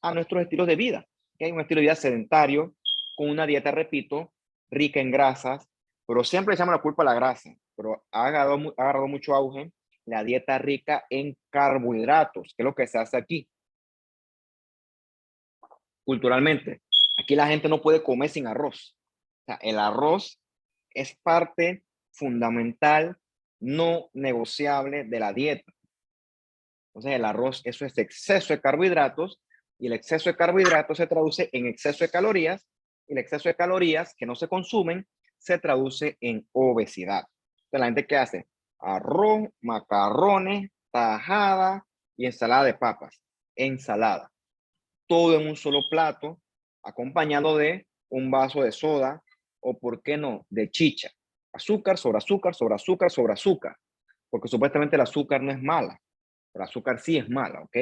Speaker 1: a nuestros estilos de vida. Que hay un estilo de vida sedentario, con una dieta, repito, rica en grasas, pero siempre le echamos la culpa a la grasa, pero ha agarrado mucho auge la dieta rica en carbohidratos, que es lo que se hace aquí. Culturalmente, aquí la gente no puede comer sin arroz. O sea, el arroz es parte fundamental, no negociable de la dieta. Entonces, el arroz, eso es exceso de carbohidratos, y el exceso de carbohidratos se traduce en exceso de calorías, y el exceso de calorías que no se consumen se traduce en obesidad. Entonces, la gente que hace arroz, macarrones, tajada y ensalada de papas. Ensalada. Todo en un solo plato, acompañado de un vaso de soda o, ¿por qué no?, de chicha. Azúcar sobre azúcar sobre azúcar sobre azúcar. Porque supuestamente el azúcar no es mala. El azúcar sí es mala, ¿ok?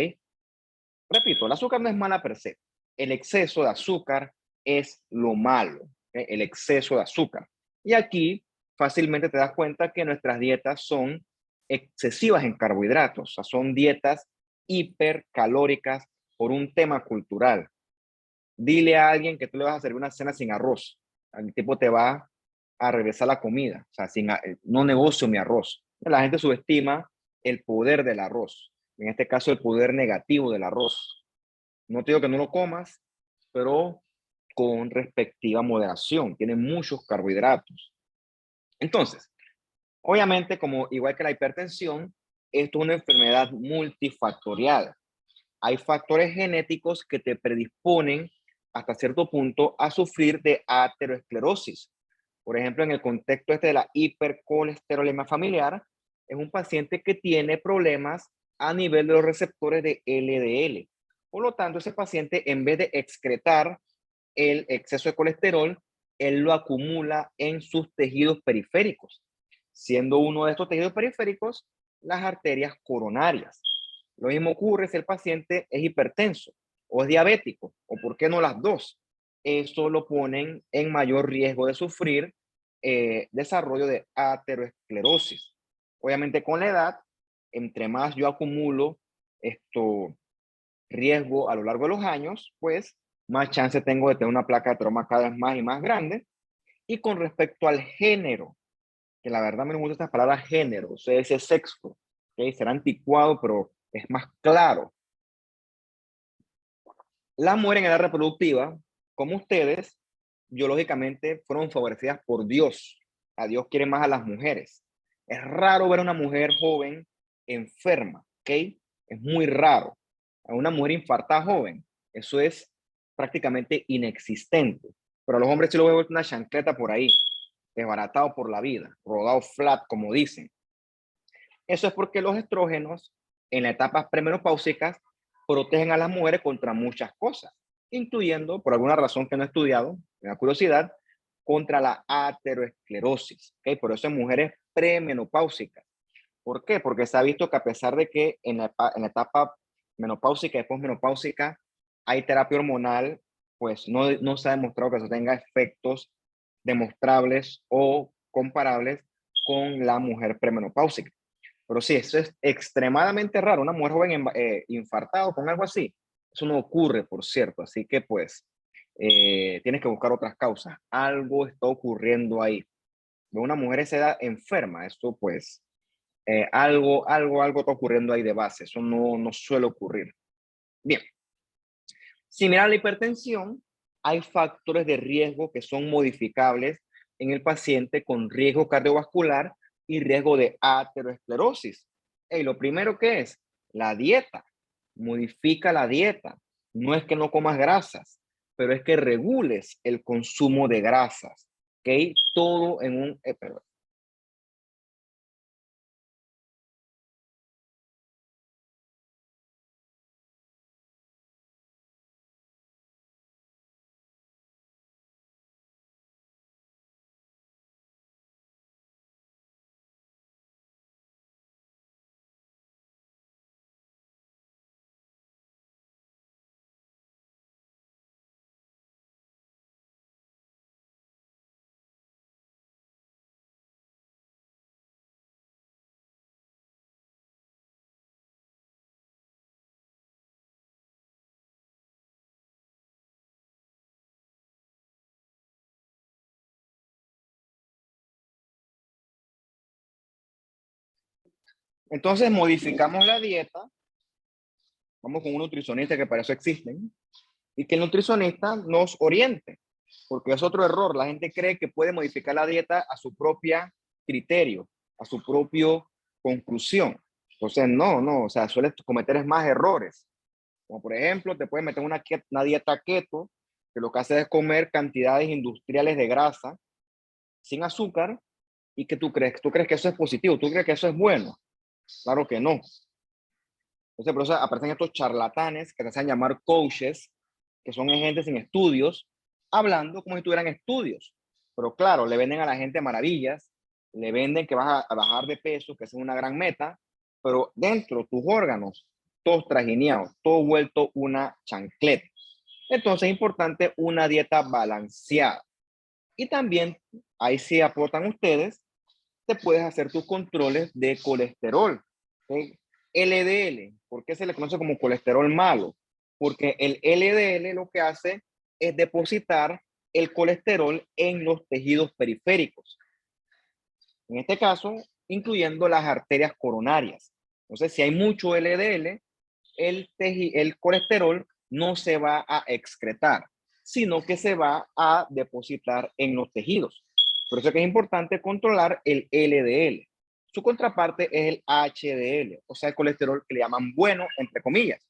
Speaker 1: Repito, el azúcar no es mala per se. El exceso de azúcar es lo malo, ¿ok? El exceso de azúcar. Y aquí fácilmente te das cuenta que nuestras dietas son excesivas en carbohidratos, o sea, son dietas hipercalóricas por un tema cultural. Dile a alguien que tú le vas a servir una cena sin arroz. El tipo te va a regresar la comida. O sea, no negocio mi arroz. La gente subestima el poder del arroz. En este caso, el poder negativo del arroz. No te digo que no lo comas, pero con respectiva moderación. Tiene muchos carbohidratos. Entonces, obviamente, como igual que la hipertensión, esto es una enfermedad multifactorial. Hay factores genéticos que te predisponen hasta cierto punto a sufrir de aterosclerosis. Por ejemplo, en el contexto de la hipercolesterolemia familiar, es un paciente que tiene problemas a nivel de los receptores de LDL. Por lo tanto, ese paciente, en vez de excretar el exceso de colesterol, él lo acumula en sus tejidos periféricos, siendo uno de estos tejidos periféricos las arterias coronarias. Lo mismo ocurre si el paciente es hipertenso o es diabético, o por qué no las dos. Eso lo ponen en mayor riesgo de sufrir desarrollo de aterosclerosis. Obviamente con la edad, entre más yo acumulo riesgo a lo largo de los años, pues más chance tengo de tener una placa de trauma cada vez más y más grande. Y con respecto al género, que la verdad me gusta esta palabra género, o sea, ese sexo, ¿okay? Será anticuado, pero es más claro. Las mujeres en edad reproductiva, como ustedes, biológicamente fueron favorecidas por Dios. A Dios quiere más a las mujeres. Es raro ver a una mujer joven enferma, ¿ok? Es muy raro. A una mujer infartada joven, eso es prácticamente inexistente. Pero a los hombres sí lo veo una chancleta por ahí, desbaratado por la vida, rodado flat, como dicen. Eso es porque los estrógenos en las etapas premenopáusicas protegen a las mujeres contra muchas cosas, incluyendo, por alguna razón que no he estudiado, me da curiosidad, contra la aterosclerosis. ¿Okay? Por eso en mujeres premenopáusicas. ¿Por qué? Porque se ha visto que a pesar de que en la etapa menopáusica y posmenopáusica hay terapia hormonal, pues no se ha demostrado que eso tenga efectos demostrables o comparables con la mujer premenopáusica. Pero sí, eso es extremadamente raro. Una mujer joven infartada con algo así. Eso no ocurre, por cierto. Así que pues tienes que buscar otras causas. Algo está ocurriendo ahí. De una mujer esa edad enferma, esto pues algo está ocurriendo ahí de base. Eso no suele ocurrir. Bien. Similar a la hipertensión, hay factores de riesgo que son modificables en el paciente con riesgo cardiovascular y riesgo de aterosclerosis. Y lo primero que es la dieta. Modifica la dieta. No es que no comas grasas, pero es que regules el consumo de grasas. ¿Ok? Todo en un... Entonces modificamos la dieta, vamos con un nutricionista que para eso existen, y que el nutricionista nos oriente, porque es otro error. La gente cree que puede modificar la dieta a su propia criterio, a su propio conclusión. Entonces, no, o sea, suele cometer más errores. Como por ejemplo, te puedes meter una dieta keto, que lo que hace es comer cantidades industriales de grasa sin azúcar, y que tú crees que eso es positivo, tú crees que eso es bueno. Claro que no. Entonces, por eso aparecen estos charlatanes que se hacen llamar coaches, que son gente sin estudios, hablando como si tuvieran estudios. Pero claro, le venden a la gente maravillas, le venden que vas a bajar de peso, que es una gran meta, pero dentro tus órganos, todos trajineados, todo vuelto una chancleta. Entonces es importante una dieta balanceada. Y también, ahí sí aportan ustedes, te puedes hacer tus controles de colesterol. ¿Okay? LDL, ¿por qué se le conoce como colesterol malo? Porque el LDL lo que hace es depositar el colesterol en los tejidos periféricos. En este caso, incluyendo las arterias coronarias. Entonces, si hay mucho LDL, el colesterol no se va a excretar, sino que se va a depositar en los tejidos. Por eso es que es importante controlar el LDL. Su contraparte es el HDL, o sea, el colesterol que le llaman bueno, entre comillas.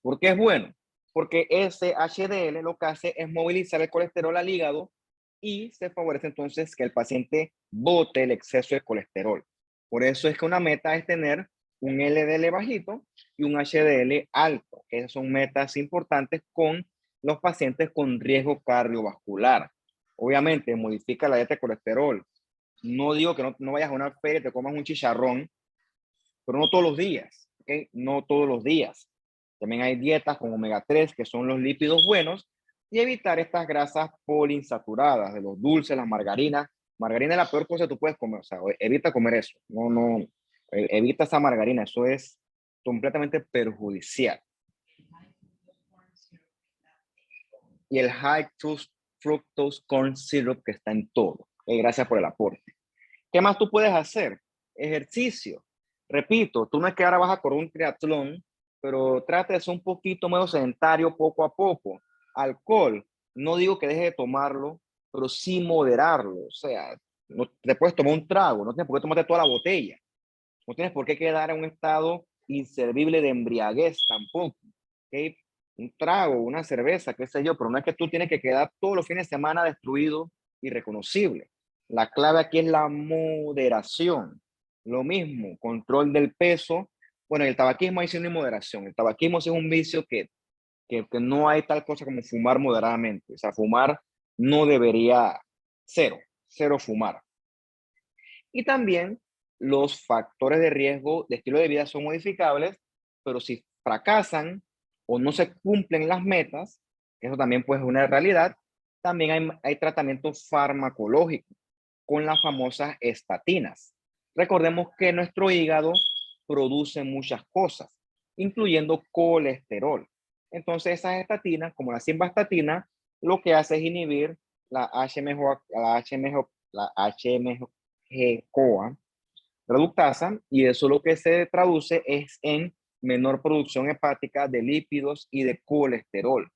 Speaker 1: ¿Por qué es bueno? Porque ese HDL lo que hace es movilizar el colesterol al hígado y se favorece entonces que el paciente bote el exceso de colesterol. Por eso es que una meta es tener un LDL bajito y un HDL alto, que son metas importantes con los pacientes con riesgo cardiovascular. Obviamente, modifica la dieta de colesterol. No digo que no vayas a una feria y te comas un chicharrón, pero no todos los días, ¿ok? No todos los días. También hay dietas con omega 3, que son los lípidos buenos, y evitar estas grasas poliinsaturadas, de los dulces, las margarinas. Margarina es la peor cosa que tú puedes comer, o sea, evita comer eso. Evita esa margarina, eso es completamente perjudicial. Y el high fructose corn syrup que está en todo. Gracias por el aporte. ¿Qué más tú puedes hacer? Ejercicio. Repito, tú no es que ahora vas a correr un triatlón, pero trata de ser un poquito menos sedentario poco a poco. Alcohol, no digo que deje de tomarlo, pero sí moderarlo. O sea, no te puedes tomar un trago, no tienes por qué tomarte toda la botella. No tienes por qué quedar en un estado inservible de embriaguez tampoco. ¿Okay? Un trago, una cerveza, qué sé yo, pero no es que tú tienes que quedar todos los fines de semana destruido, irreconocible. La clave aquí es la moderación. Lo mismo, control del peso. Bueno, el tabaquismo hay sin moderación. El tabaquismo es un vicio que no hay tal cosa como fumar moderadamente. O sea, fumar no debería, cero fumar. Y también los factores de riesgo de estilo de vida son modificables, pero si fracasan o no se cumplen las metas, que eso también puede ser una realidad, también hay tratamiento farmacológico con las famosas estatinas. Recordemos que nuestro hígado produce muchas cosas, incluyendo colesterol. Entonces esas estatinas, como la simvastatina, lo que hace es inhibir la HMG-CoA reductasa, y eso lo que se traduce es en menor producción hepática de lípidos y de colesterol.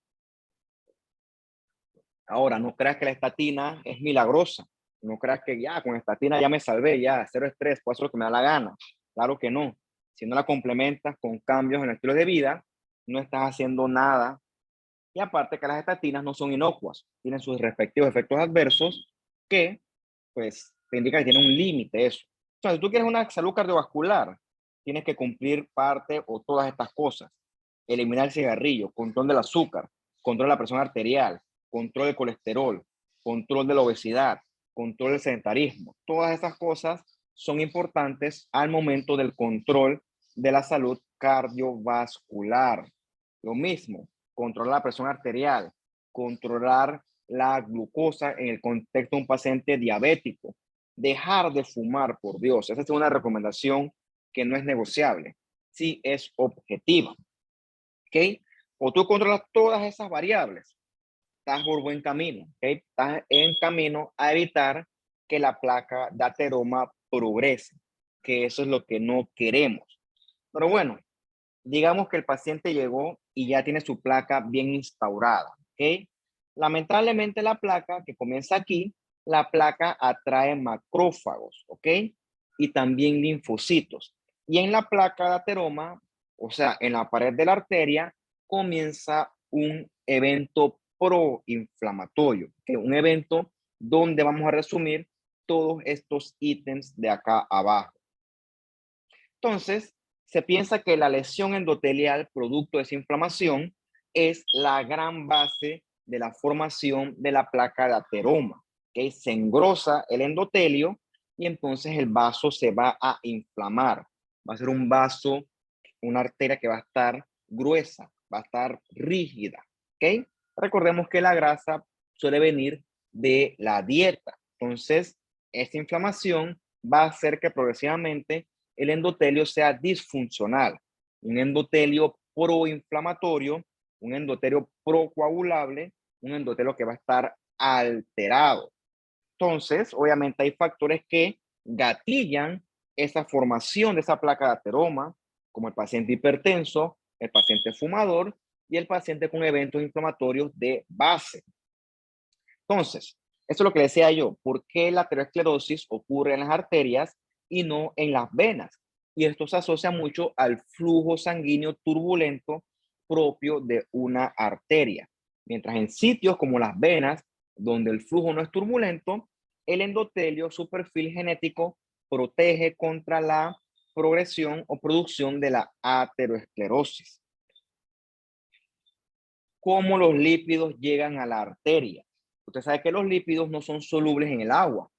Speaker 1: Ahora, no creas que la estatina es milagrosa. No creas que ya con estatina ya me salvé, ya cero estrés, puedo hacer lo que me da la gana. Claro que no. Si no la complementas con cambios en el estilo de vida, no estás haciendo nada. Y aparte que las estatinas no son inocuas, tienen sus respectivos efectos adversos que, pues, te indican que tienen un límite eso. O sea, si tú quieres una salud cardiovascular, tienes que cumplir parte o todas estas cosas. Eliminar el cigarrillo, control del azúcar, control de la presión arterial, control del colesterol, control de la obesidad, control del sedentarismo. Todas esas cosas son importantes al momento del control de la salud cardiovascular. Lo mismo, controlar la presión arterial, controlar la glucosa en el contexto de un paciente diabético, dejar de fumar, por Dios. Esa es una recomendación que no es negociable, sí es objetiva. ¿Ok? O tú controlas todas esas variables, estás por buen camino, ¿ok? Estás en camino a evitar que la placa de ateroma progrese. que eso es lo que no queremos. Pero bueno, digamos que el paciente llegó y ya tiene su placa bien instaurada, ¿ok? Lamentablemente la placa que comienza aquí, la placa atrae macrófagos, ¿ok? Y también linfocitos. Y en la placa de ateroma, o sea, en la pared de la arteria, comienza un evento proinflamatorio, que un evento donde vamos a resumir todos estos ítems de acá abajo. Entonces, se piensa que la lesión endotelial producto de esa inflamación es la gran base de la formación de la placa de ateroma, que se engrosa el endotelio y entonces el vaso se va a inflamar. Va a ser un vaso, una arteria que va a estar gruesa, va a estar rígida, ¿ok? Recordemos que la grasa suele venir de la dieta. Entonces, esta inflamación va a hacer que progresivamente el endotelio sea disfuncional, un endotelio proinflamatorio, un endotelio procoagulable, un endotelio que va a estar alterado. Entonces, obviamente hay factores que gatillan esa formación de esa placa de ateroma, como el paciente hipertenso, el paciente fumador y el paciente con eventos inflamatorios de base. Entonces, esto es lo que decía yo, ¿por qué la aterosclerosis ocurre en las arterias y no en las venas? Y esto se asocia mucho al flujo sanguíneo turbulento propio de una arteria. Mientras en sitios como las venas, donde el flujo no es turbulento, el endotelio, su perfil genético, protege contra la progresión o producción de la aterosclerosis. ¿Cómo los lípidos llegan a la arteria? Usted sabe que los lípidos no son solubles en el agua.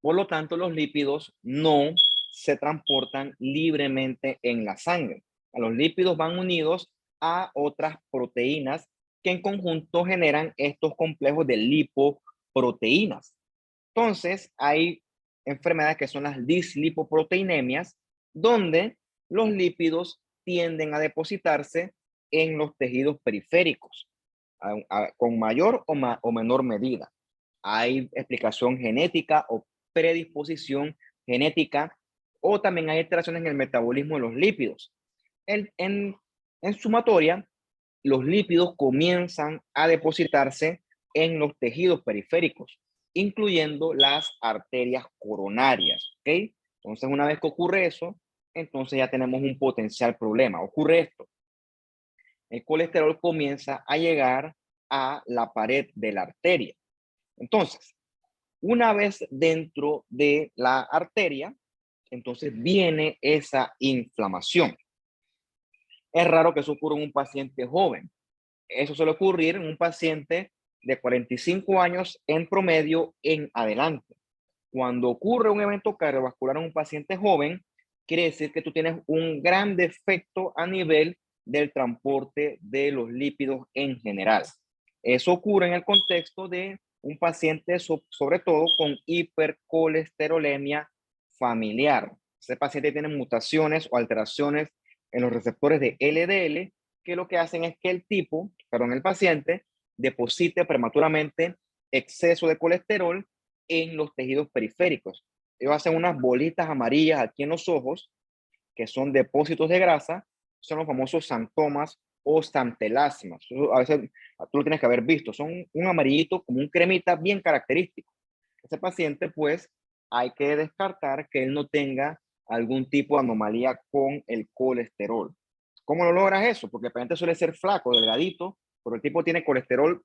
Speaker 1: Por lo tanto, los lípidos no se transportan libremente en la sangre. Los lípidos van unidos a otras proteínas que en conjunto generan estos complejos de lipoproteínas. Entonces, hay enfermedades que son las dislipoproteinemias, donde los lípidos tienden a depositarse en los tejidos periféricos, con mayor o menor medida. Hay explicación genética o predisposición genética, o también hay alteraciones en el metabolismo de los lípidos. En sumatoria, los lípidos comienzan a depositarse en los tejidos periféricos, incluyendo las arterias coronarias, ¿ok? Entonces, una vez que ocurre eso, entonces ya tenemos un potencial problema. Ocurre esto: el colesterol comienza a llegar a la pared de la arteria. Entonces, una vez dentro de la arteria, entonces viene esa inflamación. Es raro que eso ocurra en un paciente joven. Eso suele ocurrir en un paciente de 45 años en promedio en adelante. Cuando ocurre un evento cardiovascular en un paciente joven, quiere decir que tú tienes un gran defecto a nivel del transporte de los lípidos en general. Eso ocurre en el contexto de un paciente, sobre todo con hipercolesterolemia familiar. Ese paciente tiene mutaciones o alteraciones en los receptores de LDL, que lo que hacen es que el paciente deposite prematuramente exceso de colesterol en los tejidos periféricos. Ellos hacen unas bolitas amarillas aquí en los ojos, que son depósitos de grasa, son los famosos xantomas o xantelásmias. A veces tú lo tienes que haber visto, son un amarillito como un cremita bien característico. Ese paciente, pues, hay que descartar que él no tenga algún tipo de anomalía con el colesterol. ¿Cómo lo logras eso? Porque el paciente suele ser flaco, delgadito, pero el tipo tiene colesterol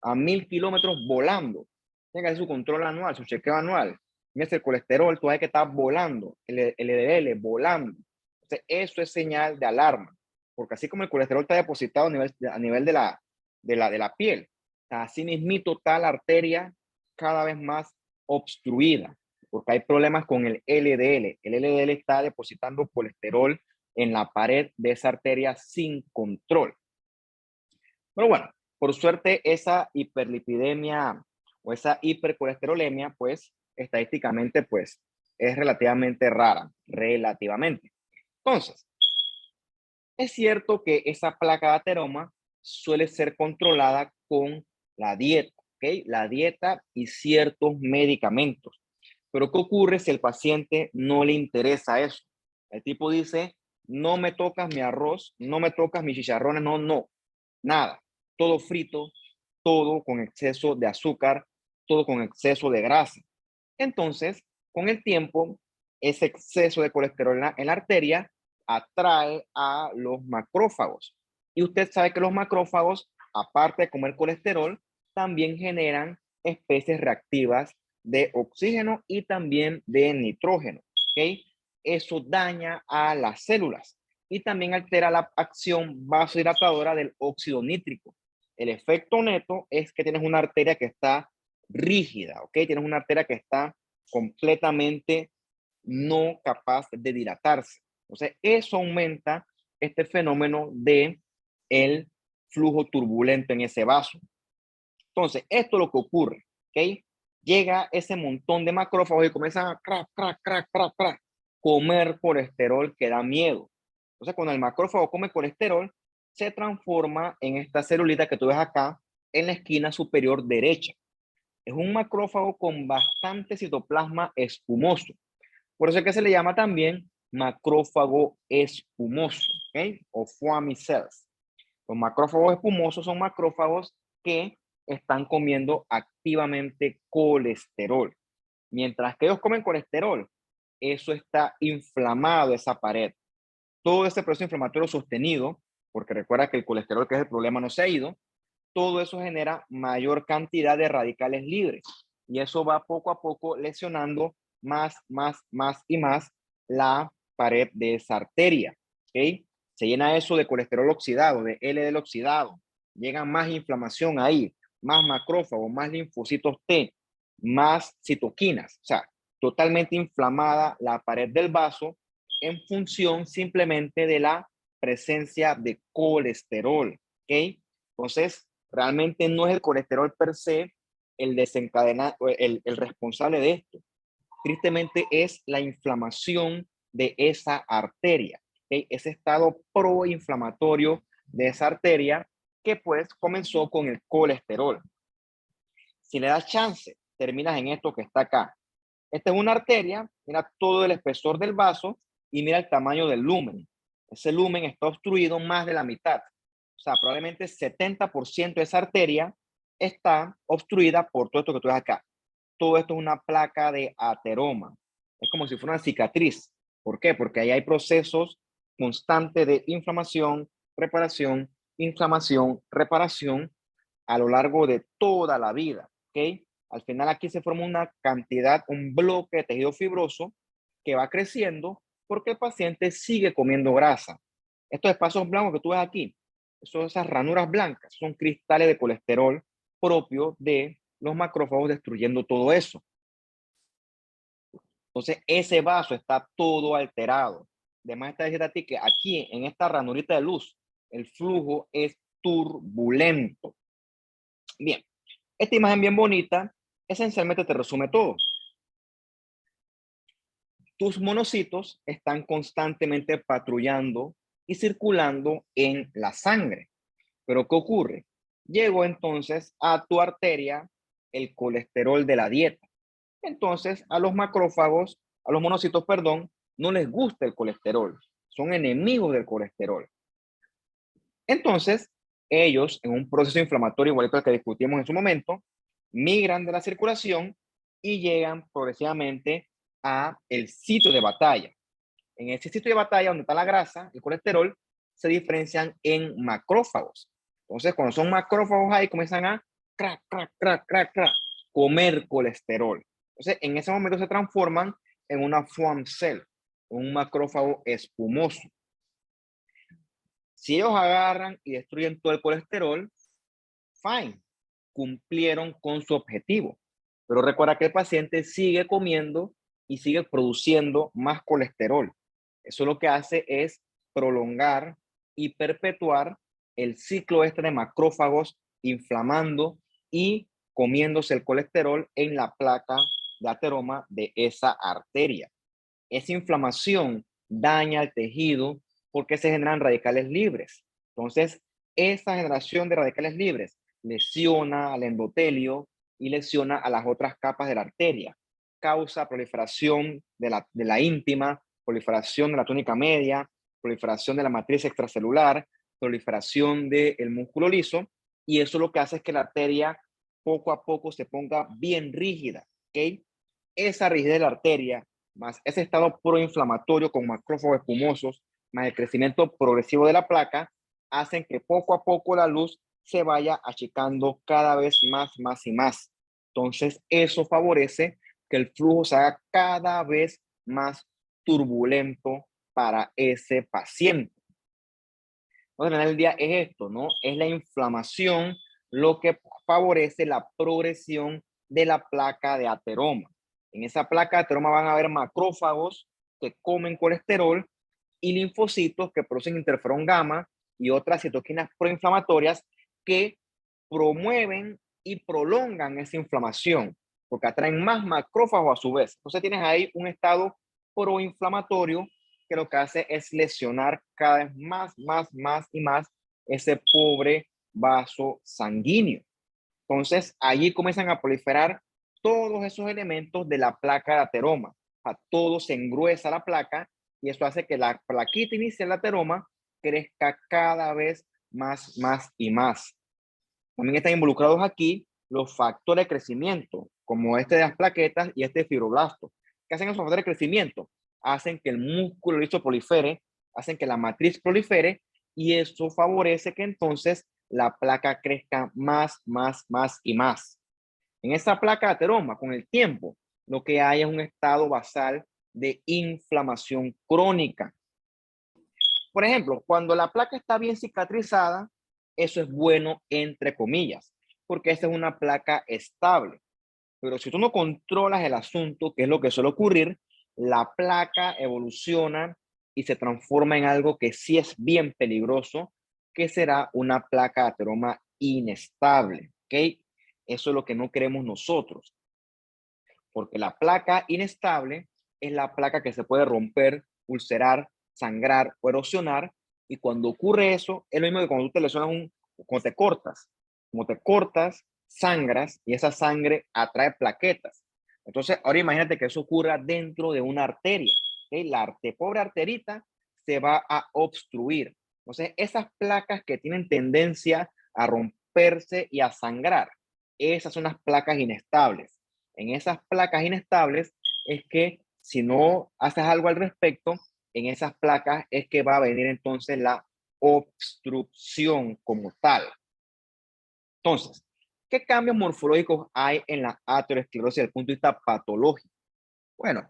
Speaker 1: a 1000 kilómetros volando. Tiene que hacer su control anual, su chequeo anual. Mira, el colesterol, tú sabes que está volando, el LDL volando. Entonces, eso es señal de alarma, porque así como el colesterol está depositado a nivel de la piel, así mismito está la arteria cada vez más obstruida, porque hay problemas con el LDL. El LDL está depositando colesterol en la pared de esa arteria sin control. Pero bueno, por suerte esa hiperlipidemia o esa hipercolesterolemia, pues estadísticamente, pues es relativamente rara, relativamente. Entonces, es cierto que esa placa de ateroma suele ser controlada con la dieta, ¿ok? La dieta y ciertos medicamentos. Pero ¿qué ocurre si el paciente no le interesa eso? El tipo dice, no me tocas mi arroz, no me tocas mis chicharrones, no, no, nada. Todo frito, todo con exceso de azúcar, todo con exceso de grasa. Entonces, con el tiempo, ese exceso de colesterol en la arteria atrae a los macrófagos. Y usted sabe que los macrófagos, aparte de comer colesterol, también generan especies reactivas de oxígeno y también de nitrógeno. ¿Ok? Eso daña a las células y también altera la acción vasodilatadora del óxido nítrico. El efecto neto es que tienes una arteria que está rígida, ¿ok? Tienes una arteria que está completamente no capaz de dilatarse. Entonces, eso aumenta este fenómeno de el flujo turbulento en ese vaso. Entonces, esto es lo que ocurre, ¿ok? Llega ese montón de macrófagos y comienzan a comer colesterol que da miedo. Entonces, cuando el macrófago come colesterol, se transforma en esta celulita que tú ves acá en la esquina superior derecha. Es un macrófago con bastante citoplasma espumoso. Por eso es que se le llama también macrófago espumoso, ¿ok? O foamy cells. Los macrófagos espumosos son macrófagos que están comiendo activamente colesterol. Mientras que ellos comen colesterol, eso está inflamado, esa pared. Todo ese proceso inflamatorio sostenido, porque recuerda que el colesterol, que es el problema, no se ha ido, todo eso genera mayor cantidad de radicales libres. Y eso va poco a poco lesionando más y más la pared de esa arteria. ¿Ok? Se llena eso de colesterol oxidado, de LDL oxidado. Llega más inflamación ahí, más macrófagos, más linfocitos T, más citoquinas. O sea, totalmente inflamada la pared del vaso en función simplemente de la presencia de colesterol. ¿Ok? Entonces, realmente no es el colesterol per se el responsable de esto. Tristemente es la inflamación de esa arteria, ¿okay? Ese estado proinflamatorio de esa arteria que pues comenzó con el colesterol. Si le das chance, terminas en esto que está acá. Esta es una arteria, mira todo el espesor del vaso y mira el tamaño del lumen. Ese lumen está obstruido más de la mitad. O sea, probablemente 70% de esa arteria está obstruida por todo esto que tú ves acá. Todo esto es una placa de ateroma. Es como si fuera una cicatriz. ¿Por qué? Porque ahí hay procesos constantes de inflamación, reparación a lo largo de toda la vida. ¿Ok? Al final aquí se forma una cantidad, un bloque de tejido fibroso que va creciendo porque el paciente sigue comiendo grasa. Estos espacios blancos que tú ves aquí, son esas ranuras blancas, son cristales de colesterol propios de los macrófagos destruyendo todo eso. Entonces, ese vaso está todo alterado. Además, está diciendo a ti que aquí, en esta ranurita de luz, el flujo es turbulento. Bien, esta imagen bien bonita, esencialmente te resume todo. Tus monocitos están constantemente patrullando y circulando en la sangre. Pero ¿qué ocurre? Llegó entonces a tu arteria el colesterol de la dieta. Entonces, a los macrófagos, a los monocitos, perdón, no les gusta el colesterol. Son enemigos del colesterol. Entonces, ellos, en un proceso inflamatorio igualito al que discutimos en su momento, migran de la circulación y llegan progresivamente a el sitio de batalla. En ese sitio de batalla, donde está la grasa, el colesterol, se diferencian en macrófagos. Entonces, cuando son macrófagos ahí, comienzan a comer colesterol. Entonces, en ese momento se transforman en una foam cell, un macrófago espumoso. Si ellos agarran y destruyen todo el colesterol, fine, cumplieron con su objetivo. Pero recuerda que el paciente sigue comiendo y sigue produciendo más colesterol. Eso lo que hace es prolongar y perpetuar el ciclo este de macrófagos inflamando y comiéndose el colesterol en la placa de ateroma de esa arteria. Esa inflamación daña el tejido porque se generan radicales libres. Entonces, esa generación de radicales libres lesiona al endotelio y lesiona a las otras capas de la arteria. causa proliferación de la íntima, proliferación de la túnica media, proliferación de la matriz extracelular, proliferación del músculo liso, y eso lo que hace es que la arteria poco a poco se ponga bien rígida, ¿ok? Esa rigidez de la arteria, más ese estado proinflamatorio con macrófagos espumosos, más el crecimiento progresivo de la placa, hacen que poco a poco la luz se vaya achicando cada vez más y más. Entonces, eso favorece que el flujo se haga cada vez más turbulento para ese paciente. Entonces, al final del día es esto, ¿no? Es la inflamación lo que favorece la progresión de la placa de ateroma. En esa placa de ateroma van a haber macrófagos que comen colesterol y linfocitos que producen interferón gamma y otras citoquinas proinflamatorias que promueven y prolongan esa inflamación, porque atraen más macrófagos a su vez. Entonces tienes ahí un estado proinflamatorio que lo que hace es lesionar cada vez más y más ese pobre vaso sanguíneo. Entonces, allí comienzan a proliferar todos esos elementos de la placa de ateroma. A todo se engruesa la placa y eso hace que la plaquita inicial del ateroma crezca cada vez más y más. También están involucrados aquí los factores de crecimiento, como este de las plaquetas y este de fibroblasto. ¿Qué hacen esos factores de crecimiento? Hacen que el músculo liso prolifere, hacen que la matriz prolifere y eso favorece que entonces la placa crezca más y más. En esa placa de ateroma, con el tiempo, lo que hay es un estado basal de inflamación crónica. Por ejemplo, cuando la placa está bien cicatrizada, eso es bueno entre comillas, porque esta es una placa estable. Pero si tú no controlas el asunto, que es lo que suele ocurrir, la placa evoluciona y se transforma en algo que sí es bien peligroso, que será una placa de ateroma inestable, ¿ok? Eso es lo que no queremos nosotros, porque la placa inestable es la placa que se puede romper, ulcerar, sangrar o erosionar, y cuando ocurre eso, es lo mismo que cuando tú te lesionas cuando te cortas. Como te cortas, sangras y esa sangre atrae plaquetas. Entonces, ahora imagínate que eso ocurra dentro de una arteria. ¿Okay? La pobre arterita se va a obstruir. Entonces, esas placas que tienen tendencia a romperse y a sangrar, esas son las placas inestables. En esas placas inestables es que si no haces algo al respecto, en esas placas es que va a venir entonces la obstrucción como tal. Entonces, ¿qué cambios morfológicos hay en la aterosclerosis desde el punto de vista patológico? Bueno,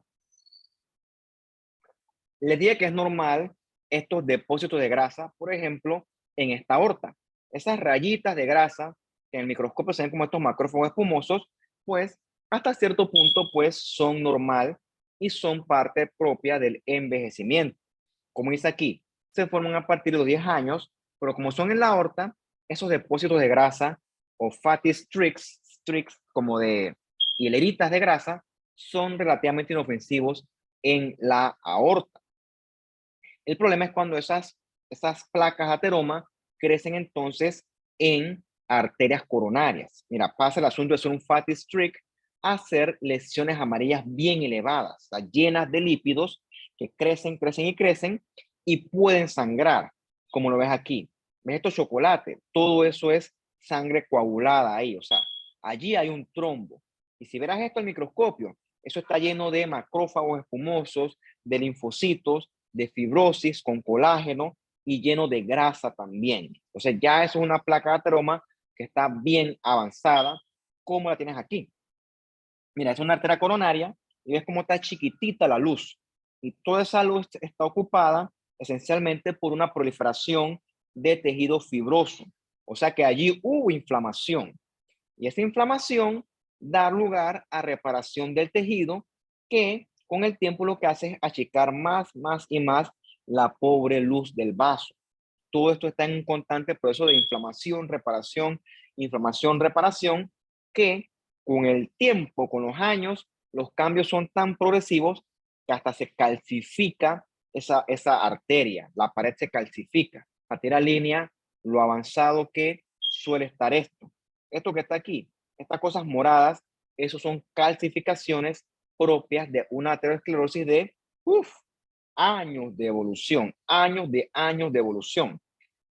Speaker 1: les dije que es normal estos depósitos de grasa, por ejemplo, en esta aorta. Esas rayitas de grasa que en el microscopio se ven como estos macrófagos espumosos, pues hasta cierto punto pues son normal y son parte propia del envejecimiento. Como dice aquí, se forman a partir de los 10 años, pero como son en la aorta, esos depósitos de grasa o fatty streaks como de hileritas de grasa, son relativamente inofensivos en la aorta. El problema es cuando esas placas ateroma crecen entonces en arterias coronarias. Mira, pasa el asunto de ser un fatty streak a ser lesiones amarillas bien elevadas, o sea, llenas de lípidos que crecen y pueden sangrar, como lo ves aquí. ¿Ves esto chocolate? Todo eso es sangre coagulada ahí, o sea, allí hay un trombo. Y si verás esto al microscopio, eso está lleno de macrófagos espumosos, de linfocitos, de fibrosis con colágeno y lleno de grasa también. Entonces ya eso es una placa de ateroma que está bien avanzada, como la tienes aquí. Mira, es una arteria coronaria y ves cómo está chiquitita la luz. Y toda esa luz está ocupada esencialmente por una proliferación de tejido fibroso. O sea que allí hubo inflamación. Y esa inflamación da lugar a reparación del tejido que con el tiempo lo que hace es achicar más y más la pobre luz del vaso. Todo esto está en un constante proceso de inflamación, reparación, que con el tiempo, con los años, los cambios son tan progresivos que hasta se calcifica esa arteria, la pared se calcifica. A tira línea lo avanzado que suele estar esto. Esto que está aquí, estas cosas moradas, esos son calcificaciones propias de una aterosclerosis de uf, años de evolución, años de evolución.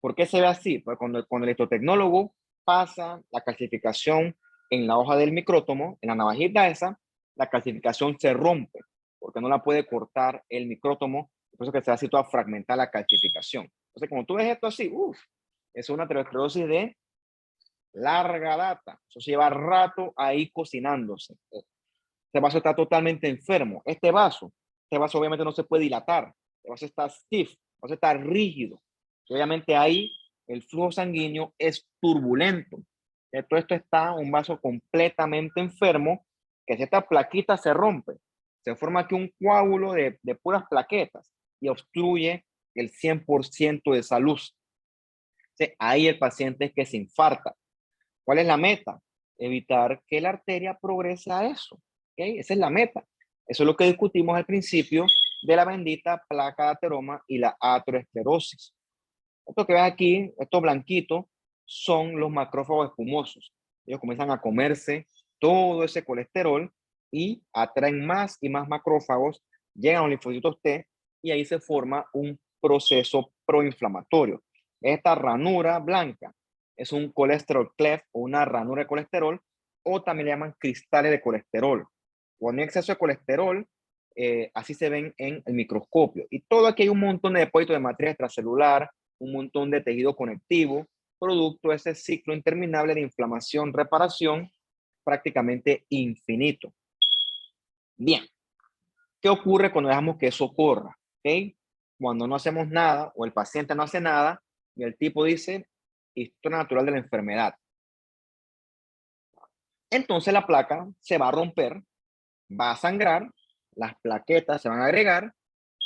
Speaker 1: ¿Por qué se ve así? Pues cuando el histotecnólogo pasa la calcificación en la hoja del micrótomo, en la navajita esa, la calcificación se rompe, porque no la puede cortar el micrótomo, por eso que se va así toda fragmentada la calcificación. Entonces, como tú ves esto así, es una aterosclerosis de larga data. Eso se lleva rato ahí cocinándose. Este vaso está totalmente enfermo. Este vaso obviamente no se puede dilatar. El vaso está stiff, el vaso está rígido. Y obviamente ahí el flujo sanguíneo es turbulento. Todo esto está un vaso completamente enfermo, que si esta plaquita se rompe, se forma aquí un coágulo de puras plaquetas y obstruye el 100% de esa luz. Entonces, ahí el paciente es que se infarta. ¿Cuál es la meta? Evitar que la arteria progrese a eso. ¿Okay? Esa es la meta. Eso es lo que discutimos al principio de la bendita placa de ateroma y la aterosclerosis. Esto que ves aquí, estos blanquitos, son los macrófagos espumosos. Ellos comienzan a comerse todo ese colesterol y atraen más y más macrófagos, llegan a los linfocitos T y ahí se forma un proceso proinflamatorio. Esta ranura blanca es un colesterol cleft o una ranura de colesterol, o también le llaman cristales de colesterol. Cuando hay exceso de colesterol, así se ven en el microscopio. Y todo aquí hay un montón de depósitos de materia extracelular, un montón de tejido conectivo, producto de ese ciclo interminable de inflamación, reparación, prácticamente infinito. Bien, ¿qué ocurre cuando dejamos que eso ocurra? ¿Okay? Cuando no hacemos nada o el paciente no hace nada y el tipo dice, historia natural de la enfermedad. Entonces la placa se va a romper, va a sangrar, las plaquetas se van a agregar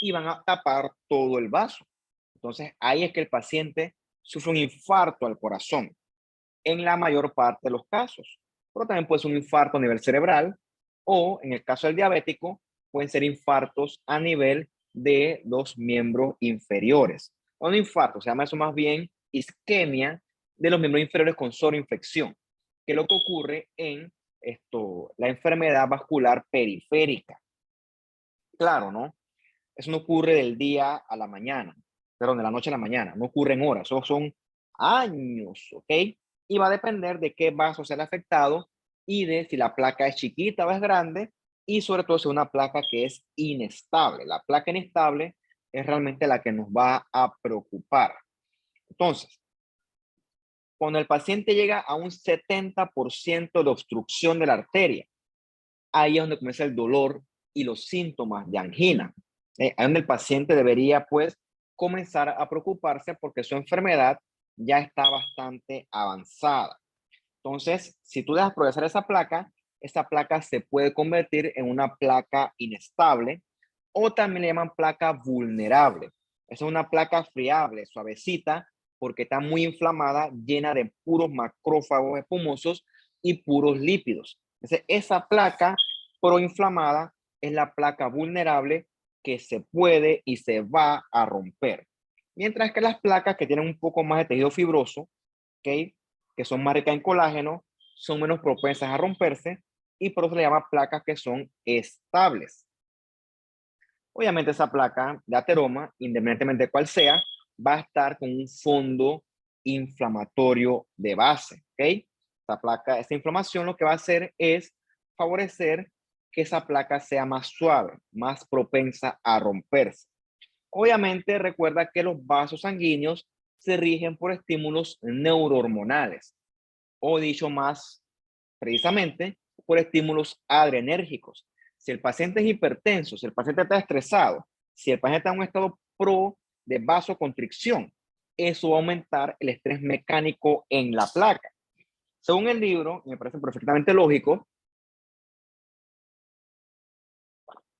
Speaker 1: y van a tapar todo el vaso. Entonces ahí es que el paciente sufre un infarto al corazón en la mayor parte de los casos. Pero también puede ser un infarto a nivel cerebral o en el caso del diabético pueden ser infartos a nivel de los miembros inferiores. Un infarto se llama eso más bien isquemia de los miembros inferiores con soroinfección, que es lo que ocurre en la enfermedad vascular periférica. Claro, ¿no? Eso no ocurre del día a la mañana, perdón, de la noche a la mañana, no ocurre en horas, eso son años, ¿ok? Y va a depender de qué vaso sea el afectado y de si la placa es chiquita o es grande y sobre todo si es una placa que es inestable. La placa inestable es realmente la que nos va a preocupar. Entonces, cuando el paciente llega a un 70% de obstrucción de la arteria, ahí es donde comienza el dolor y los síntomas de angina. Ahí es donde el paciente debería, pues, comenzar a preocuparse porque su enfermedad ya está bastante avanzada. Entonces, si tú dejas progresar esa placa se puede convertir en una placa inestable o también le llaman placa vulnerable. Esa es una placa friable, suavecita, porque está muy inflamada, llena de puros macrófagos espumosos y puros lípidos. Entonces, esa placa proinflamada es la placa vulnerable que se puede y se va a romper. Mientras que las placas que tienen un poco más de tejido fibroso, ¿okay? Que son más ricas en colágeno, son menos propensas a romperse y por eso se le llama placas que son estables. Obviamente esa placa de ateroma, independientemente de cuál sea, va a estar con un fondo inflamatorio de base, ¿ok? Esta inflamación lo que va a hacer es favorecer que esa placa sea más suave, más propensa a romperse. Obviamente recuerda que los vasos sanguíneos se rigen por estímulos neurohormonales, o dicho más precisamente, por estímulos adrenérgicos. Si el paciente es hipertenso, si el paciente está estresado, si el paciente está en un estado pro de vasoconstricción, eso va a aumentar el estrés mecánico en la placa. Según el libro, me parece perfectamente lógico,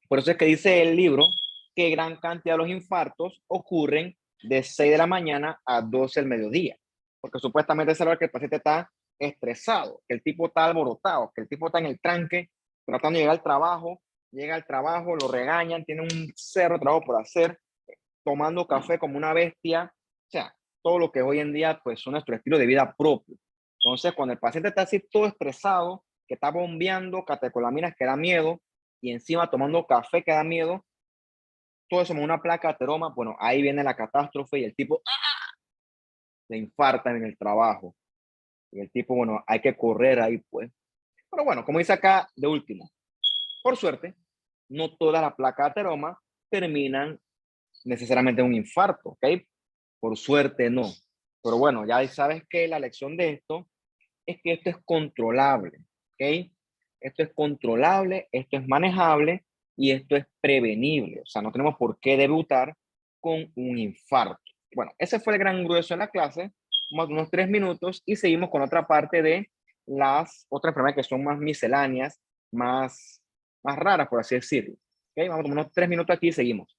Speaker 1: por eso es que dice el libro que gran cantidad de los infartos ocurren de 6 de la mañana a 12 del mediodía, porque supuestamente es hora que el paciente está estresado, que el tipo está alborotado, que el tipo está en el tranque, tratando de llegar al trabajo, llega al trabajo, lo regañan, tiene un cerro de trabajo por hacer, tomando café como una bestia, o sea, todo lo que hoy en día pues son nuestro estilo de vida propio. Entonces, cuando el paciente está así todo estresado, que está bombeando catecolaminas que da miedo, y encima tomando café que da miedo, todo eso como una placa de ateroma, bueno, ahí viene la catástrofe y el tipo le infartan en el trabajo. Y el tipo, bueno, hay que correr ahí, pues. Pero bueno, como dice acá, de último, por suerte, no todas las placas de ateroma terminan necesariamente en un infarto, ¿ok? Por suerte no. Pero bueno, ya sabes que la lección de esto es que esto es controlable, ¿ok? Esto es controlable, esto es manejable y esto es prevenible. O sea, no tenemos por qué debutar con un infarto. Bueno, ese fue el gran grueso de la clase, más unos 3 minutos y seguimos con otra parte de las otras enfermedades que son más misceláneas, más raras, por así decirlo. ¿Ok? Vamos a tomar unos 3 minutos aquí y seguimos.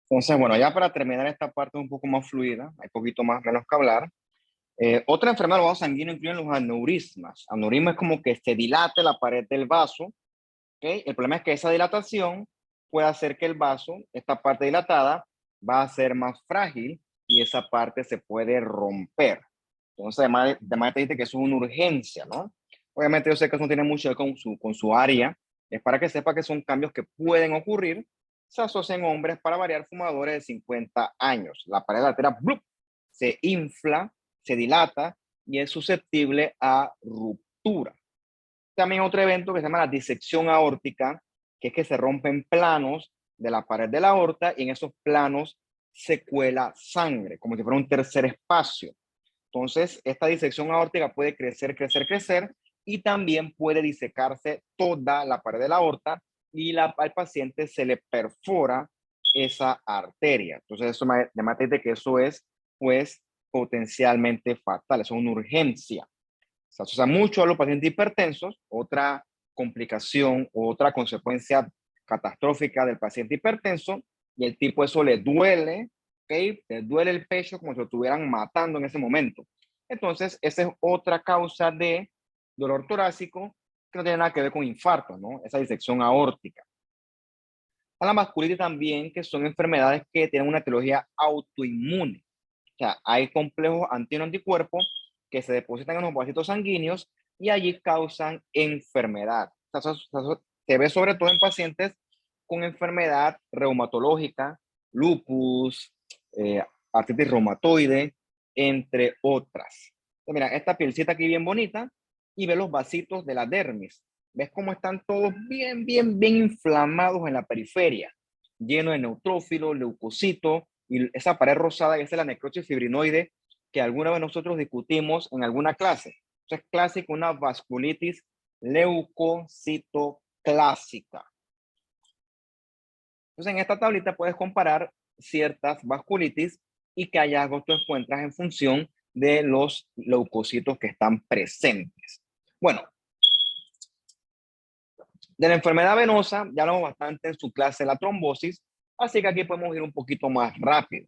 Speaker 1: Entonces, bueno, ya para terminar esta parte un poco más fluida, hay poquito más menos que hablar. Otra enfermedad del vaso sanguíneo incluyen los aneurismas. Aneurisma es como que se dilate la pared del vaso. ¿Okay? El problema es que esa dilatación puede hacer que el vaso, esta parte dilatada, va a ser más frágil y esa parte se puede romper. Entonces, además te dice que eso es una urgencia, ¿no? Obviamente yo sé que eso no tiene mucho que ver con su área, es para que sepa que son cambios que pueden ocurrir, se asocian en hombres para variar fumadores de 50 años. La pared lateral ¡blup! Se infla, se dilata y es susceptible a ruptura. También otro evento que se llama la disección aórtica, que es que se rompen planos de la pared de la aorta y en esos planos se cuela sangre, como si fuera un tercer espacio. Entonces, esta disección aórtica puede crecer, crecer, crecer y también puede disecarse toda la pared de la aorta y al paciente se le perfora esa arteria. Entonces, eso me dice que eso es, pues, potencialmente fatal, eso es una urgencia. Se asocia mucho a los pacientes hipertensos, otra complicación o otra consecuencia catastrófica del paciente hipertenso, y el tipo eso le duele, ¿okay? Le duele el pecho como si lo estuvieran matando en ese momento. Entonces, esa es otra causa de dolor torácico que no tiene nada que ver con infarto, ¿no? Esa disección aórtica. A la vasculitis también, que son enfermedades que tienen una etiología autoinmune. O sea, hay complejos anticuerpos que se depositan en los vasitos sanguíneos y allí causan enfermedad. O sea, se ve sobre todo en pacientes con enfermedad reumatológica, lupus, artritis reumatoide, entre otras. Entonces, mira, esta pielcita aquí bien bonita y ve los vasitos de la dermis. ¿Ves cómo están todos bien, bien, bien inflamados en la periferia? Lleno de neutrófilos, leucocitos, y esa pared rosada, que es la necrosis fibrinoide, que alguna vez nosotros discutimos en alguna clase. Eso es clásico, una vasculitis leucocitoclásica. Entonces, en esta tablita puedes comparar ciertas vasculitis y qué hallazgos tú encuentras en función de los leucocitos que están presentes. Bueno, de la enfermedad venosa ya hablamos bastante en su clase de la trombosis, así que aquí podemos ir un poquito más rápido.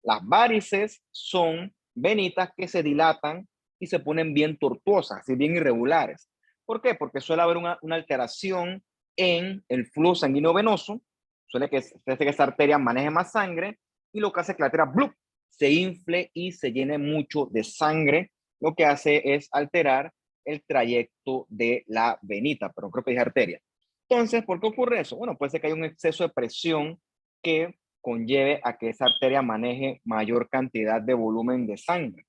Speaker 1: Las varices son venitas que se dilatan y se ponen bien tortuosas, así bien irregulares. ¿Por qué? Porque suele haber una alteración en el flujo sanguíneo venoso, suele que esa arteria maneje más sangre y lo que hace es que la arteria ¡blup! Se infle y se llene mucho de sangre, lo que hace es alterar el trayecto de la venita, pero creo que dije arteria. Entonces, ¿por qué ocurre eso? Bueno, puede ser que haya un exceso de presión que conlleve a que esa arteria maneje mayor cantidad de volumen de sangre.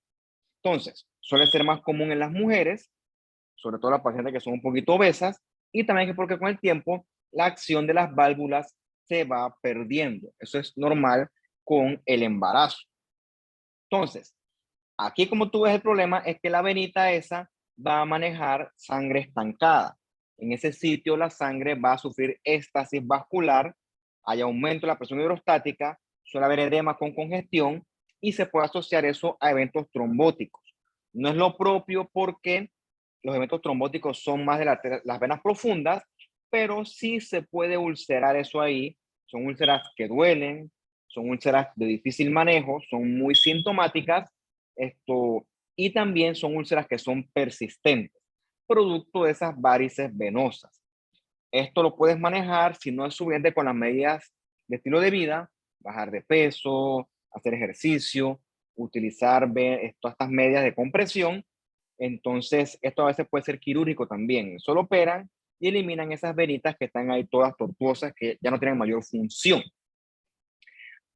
Speaker 1: Entonces, suele ser más común en las mujeres, sobre todo las pacientes que son un poquito obesas, y también que porque con el tiempo la acción de las válvulas se va perdiendo. Eso es normal con el embarazo. Entonces, aquí como tú ves el problema es que la venita esa va a manejar sangre estancada. En ese sitio la sangre va a sufrir éstasis vascular, hay aumento de la presión hidrostática, suele haber edema con congestión y se puede asociar eso a eventos trombóticos. No es lo propio porque los eventos trombóticos son más de las venas profundas, pero sí se puede ulcerar eso ahí. Son úlceras que duelen, son úlceras de difícil manejo, son muy sintomáticas y también son úlceras que son persistentes, producto de esas varices venosas. Esto lo puedes manejar si no es suficiente con las medidas de estilo de vida, bajar de peso, hacer ejercicio, utilizar todas estas medidas de compresión. Entonces, esto a veces puede ser quirúrgico también. Solo operan y eliminan esas venitas que están ahí todas tortuosas que ya no tienen mayor función.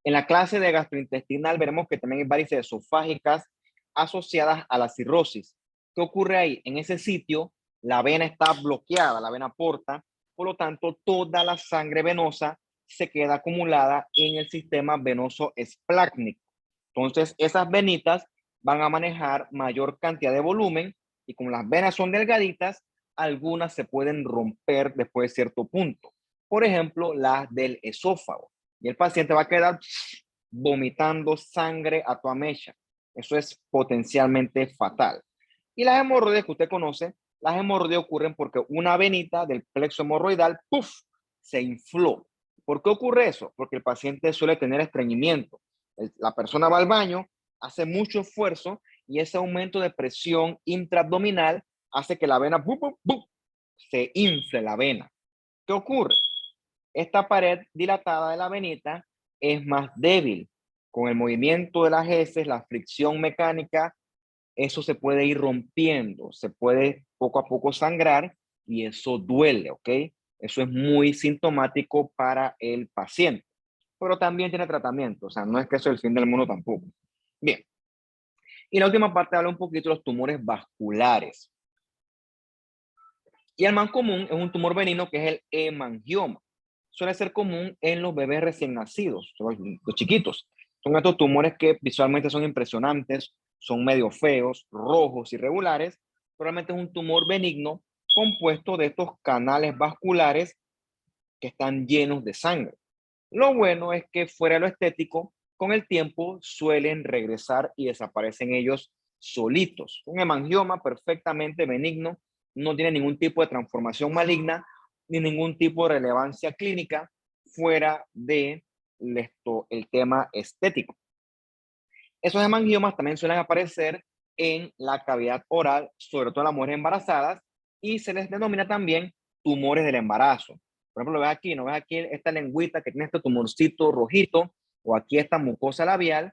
Speaker 1: En la clase de gastrointestinal veremos que también hay varices esofágicas asociadas a la cirrosis. ¿Qué ocurre ahí? En ese sitio la vena está bloqueada, la vena porta, por lo tanto toda la sangre venosa se queda acumulada en el sistema venoso esplácnico. Entonces esas venitas van a manejar mayor cantidad de volumen y como las venas son delgaditas, algunas se pueden romper después de cierto punto. Por ejemplo, las del esófago. Y el paciente va a quedar vomitando sangre a toda mecha. Eso es potencialmente fatal. Y las hemorroides que usted conoce, las hemorroides ocurren porque una venita del plexo hemorroidal, ¡puf!, se infló. ¿Por qué ocurre eso? Porque el paciente suele tener estreñimiento. La persona va al baño, hace mucho esfuerzo y ese aumento de presión intraabdominal hace que la vena se infle la vena. ¿Qué ocurre? Esta pared dilatada de la venita es más débil. Con el movimiento de las heces, la fricción mecánica, eso se puede ir rompiendo, se puede poco a poco sangrar y eso duele, ¿ok? Eso es muy sintomático para el paciente, pero también tiene tratamiento, o sea, no es que eso es el fin del mundo tampoco. Bien, y la última parte habla un poquito de los tumores vasculares. Y el más común es un tumor benigno que es el hemangioma. Suele ser común en los bebés recién nacidos, los chiquitos. Son estos tumores que visualmente son impresionantes, son medio feos, rojos, irregulares. Realmente es un tumor benigno compuesto de estos canales vasculares que están llenos de sangre. Lo bueno es que fuera de lo estético, con el tiempo suelen regresar y desaparecen ellos solitos. Un hemangioma perfectamente benigno, no tiene ningún tipo de transformación maligna ni ningún tipo de relevancia clínica fuera de el tema estético. Esos hemangiomas también suelen aparecer en la cavidad oral, sobre todo en las mujeres embarazadas, y se les denomina también tumores del embarazo. Por ejemplo, lo ves aquí, ¿no ves aquí esta lengüita que tiene este tumorcito rojito? O aquí esta mucosa labial,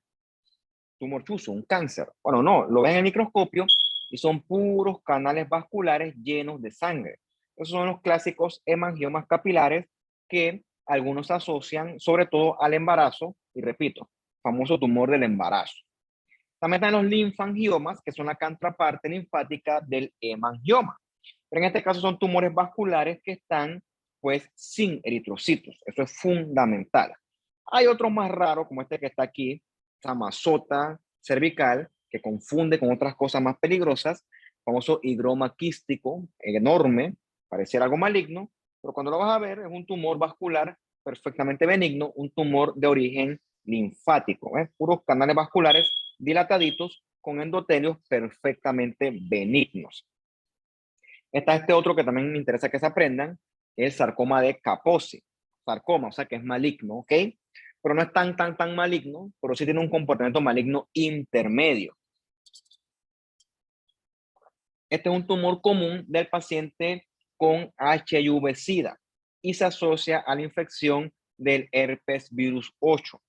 Speaker 1: tumor chuzo, un cáncer. Bueno, no, lo ves en el microscopio y son puros canales vasculares llenos de sangre. Esos son los clásicos hemangiomas capilares que algunos asocian sobre todo al embarazo, y repito, famoso tumor del embarazo. También están los linfangiomas, que son la contraparte linfática del hemangioma. Pero en este caso son tumores vasculares que están pues sin eritrocitos. Eso es fundamental. Hay otros más raros, como este que está aquí, samazota cervical, que confunde con otras cosas más peligrosas, famoso higroma quístico, enorme, pareciera algo maligno, pero cuando lo vas a ver es un tumor vascular perfectamente benigno, un tumor de origen linfático, puros canales vasculares dilataditos con endotelios perfectamente benignos. Está este otro que también me interesa que se aprendan, el sarcoma de Kaposi. Sarcoma, o sea que es maligno, ¿ok? Pero no es tan maligno, pero sí tiene un comportamiento maligno intermedio. Este es un tumor común del paciente con HIV-Sida y se asocia a la infección del herpes virus 8.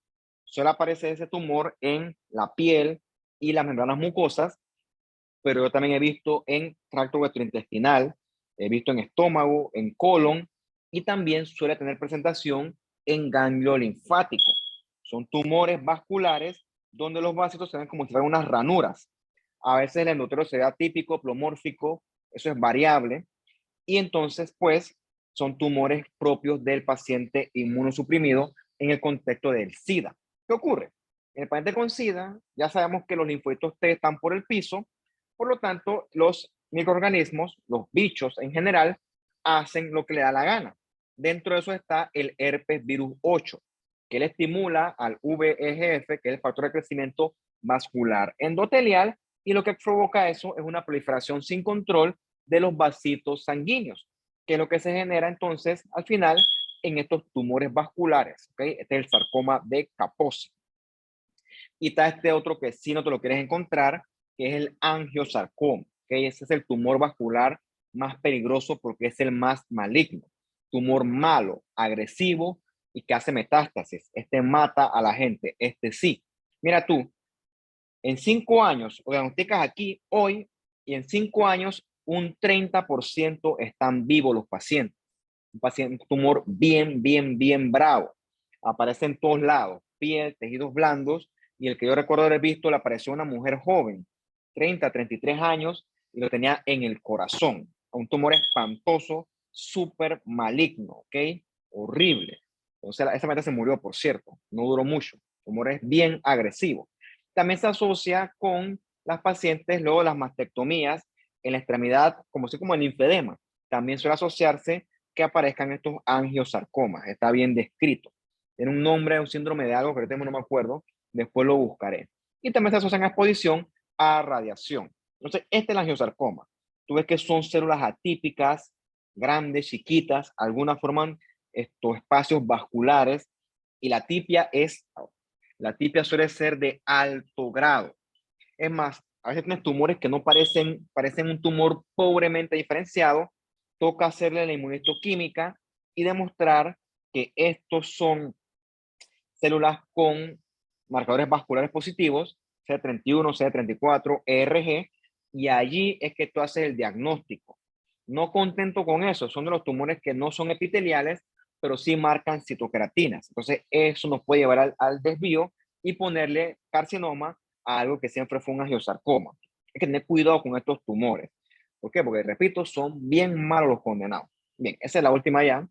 Speaker 1: Suele aparecer ese tumor en la piel y las membranas mucosas, pero yo también he visto en tracto gastrointestinal, he visto en estómago, en colon, y también suele tener presentación en ganglio linfático. Son tumores vasculares donde los vasitos se ven como si fueran unas ranuras. A veces el endotelio se ve atípico, plomórfico, eso es variable, y entonces pues son tumores propios del paciente inmunosuprimido en el contexto del SIDA. ¿Qué ocurre? En el paciente con SIDA ya sabemos que los linfocitos T están por el piso, por lo tanto los microorganismos, los bichos en general, hacen lo que le da la gana. Dentro de eso está el herpes virus 8, que le estimula al VEGF, que es el factor de crecimiento vascular endotelial, y lo que provoca eso es una proliferación sin control de los vasitos sanguíneos, que es lo que se genera entonces al final en estos tumores vasculares. ¿Okay? Este es el sarcoma de Kaposi. Y está este otro que sí no te lo quieres encontrar, que es el angiosarcoma. ¿Okay? Ese es el tumor vascular más peligroso porque es el más maligno. Tumor malo, agresivo y que hace metástasis. Este mata a la gente, este sí. Mira tú, en 5 años, o diagnosticas aquí hoy, y en 5 años un 30% están vivos los pacientes. Un tumor bien bravo. Aparece en todos lados, piel, tejidos blandos, y el que yo recuerdo haber visto le apareció una mujer joven, 30, 33 años, y lo tenía en el corazón. Un tumor espantoso, súper maligno, ¿ok? Horrible. Entonces, esa mujer se murió, por cierto, no duró mucho. El tumor es bien agresivo. También se asocia con las pacientes, luego las mastectomías en la extremidad, como así como el linfedema. También suele asociarse que aparezcan estos angiosarcomas. Está bien descrito. Tiene un nombre, un síndrome de algo que ahorita no me acuerdo, después lo buscaré. Y también se asocian a exposición a radiación. Entonces, este es el angiosarcoma. Tú ves que son células atípicas, grandes, chiquitas, algunas forman estos espacios vasculares y la tipia suele ser de alto grado. Es más, a veces tienes tumores que no parecen un tumor pobremente diferenciado. Toca hacerle la inmunohistoquímica y demostrar que estos son células con marcadores vasculares positivos, CD31, CD34, ERG, y allí es que tú haces el diagnóstico. No contento con eso, son de los tumores que no son epiteliales, pero sí marcan citoqueratinas. Entonces, eso nos puede llevar al desvío y ponerle carcinoma a algo que siempre fue un angiosarcoma. Hay que tener cuidado con estos tumores. ¿Por qué? Porque, repito, son bien malos los condenados. Bien, esa es la última ya.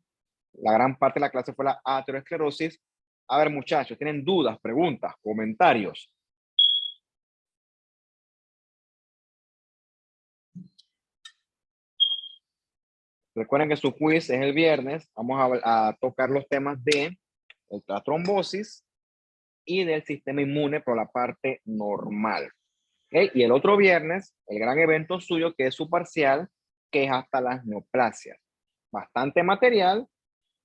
Speaker 1: La gran parte de la clase fue la aterosclerosis. A ver, muchachos, ¿tienen dudas, preguntas, comentarios? Recuerden que su quiz es el viernes. Vamos a tocar los temas de la trombosis y del sistema inmune por la parte normal. ¿Okay? Y el otro viernes, el gran evento suyo, que es su parcial, que es hasta las neoplasias. Bastante material,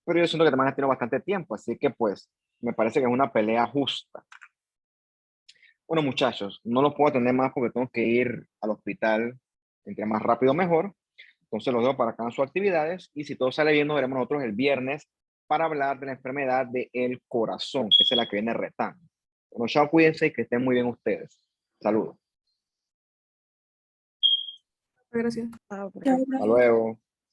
Speaker 1: pero yo siento que también ha tenido bastante tiempo, así que pues me parece que es una pelea justa. Bueno, muchachos, no los puedo atender más porque tengo que ir al hospital. Entre más rápido, mejor. Entonces los dejo para acá en sus actividades y si todo sale bien, nos veremos nosotros el viernes para hablar de la enfermedad del corazón, que es la que viene retando. Bueno, chao, cuídense y que estén muy bien ustedes. Saludos.
Speaker 2: Gracias.
Speaker 3: Ah,
Speaker 2: Chao,
Speaker 1: Hasta
Speaker 2: profe.
Speaker 1: luego.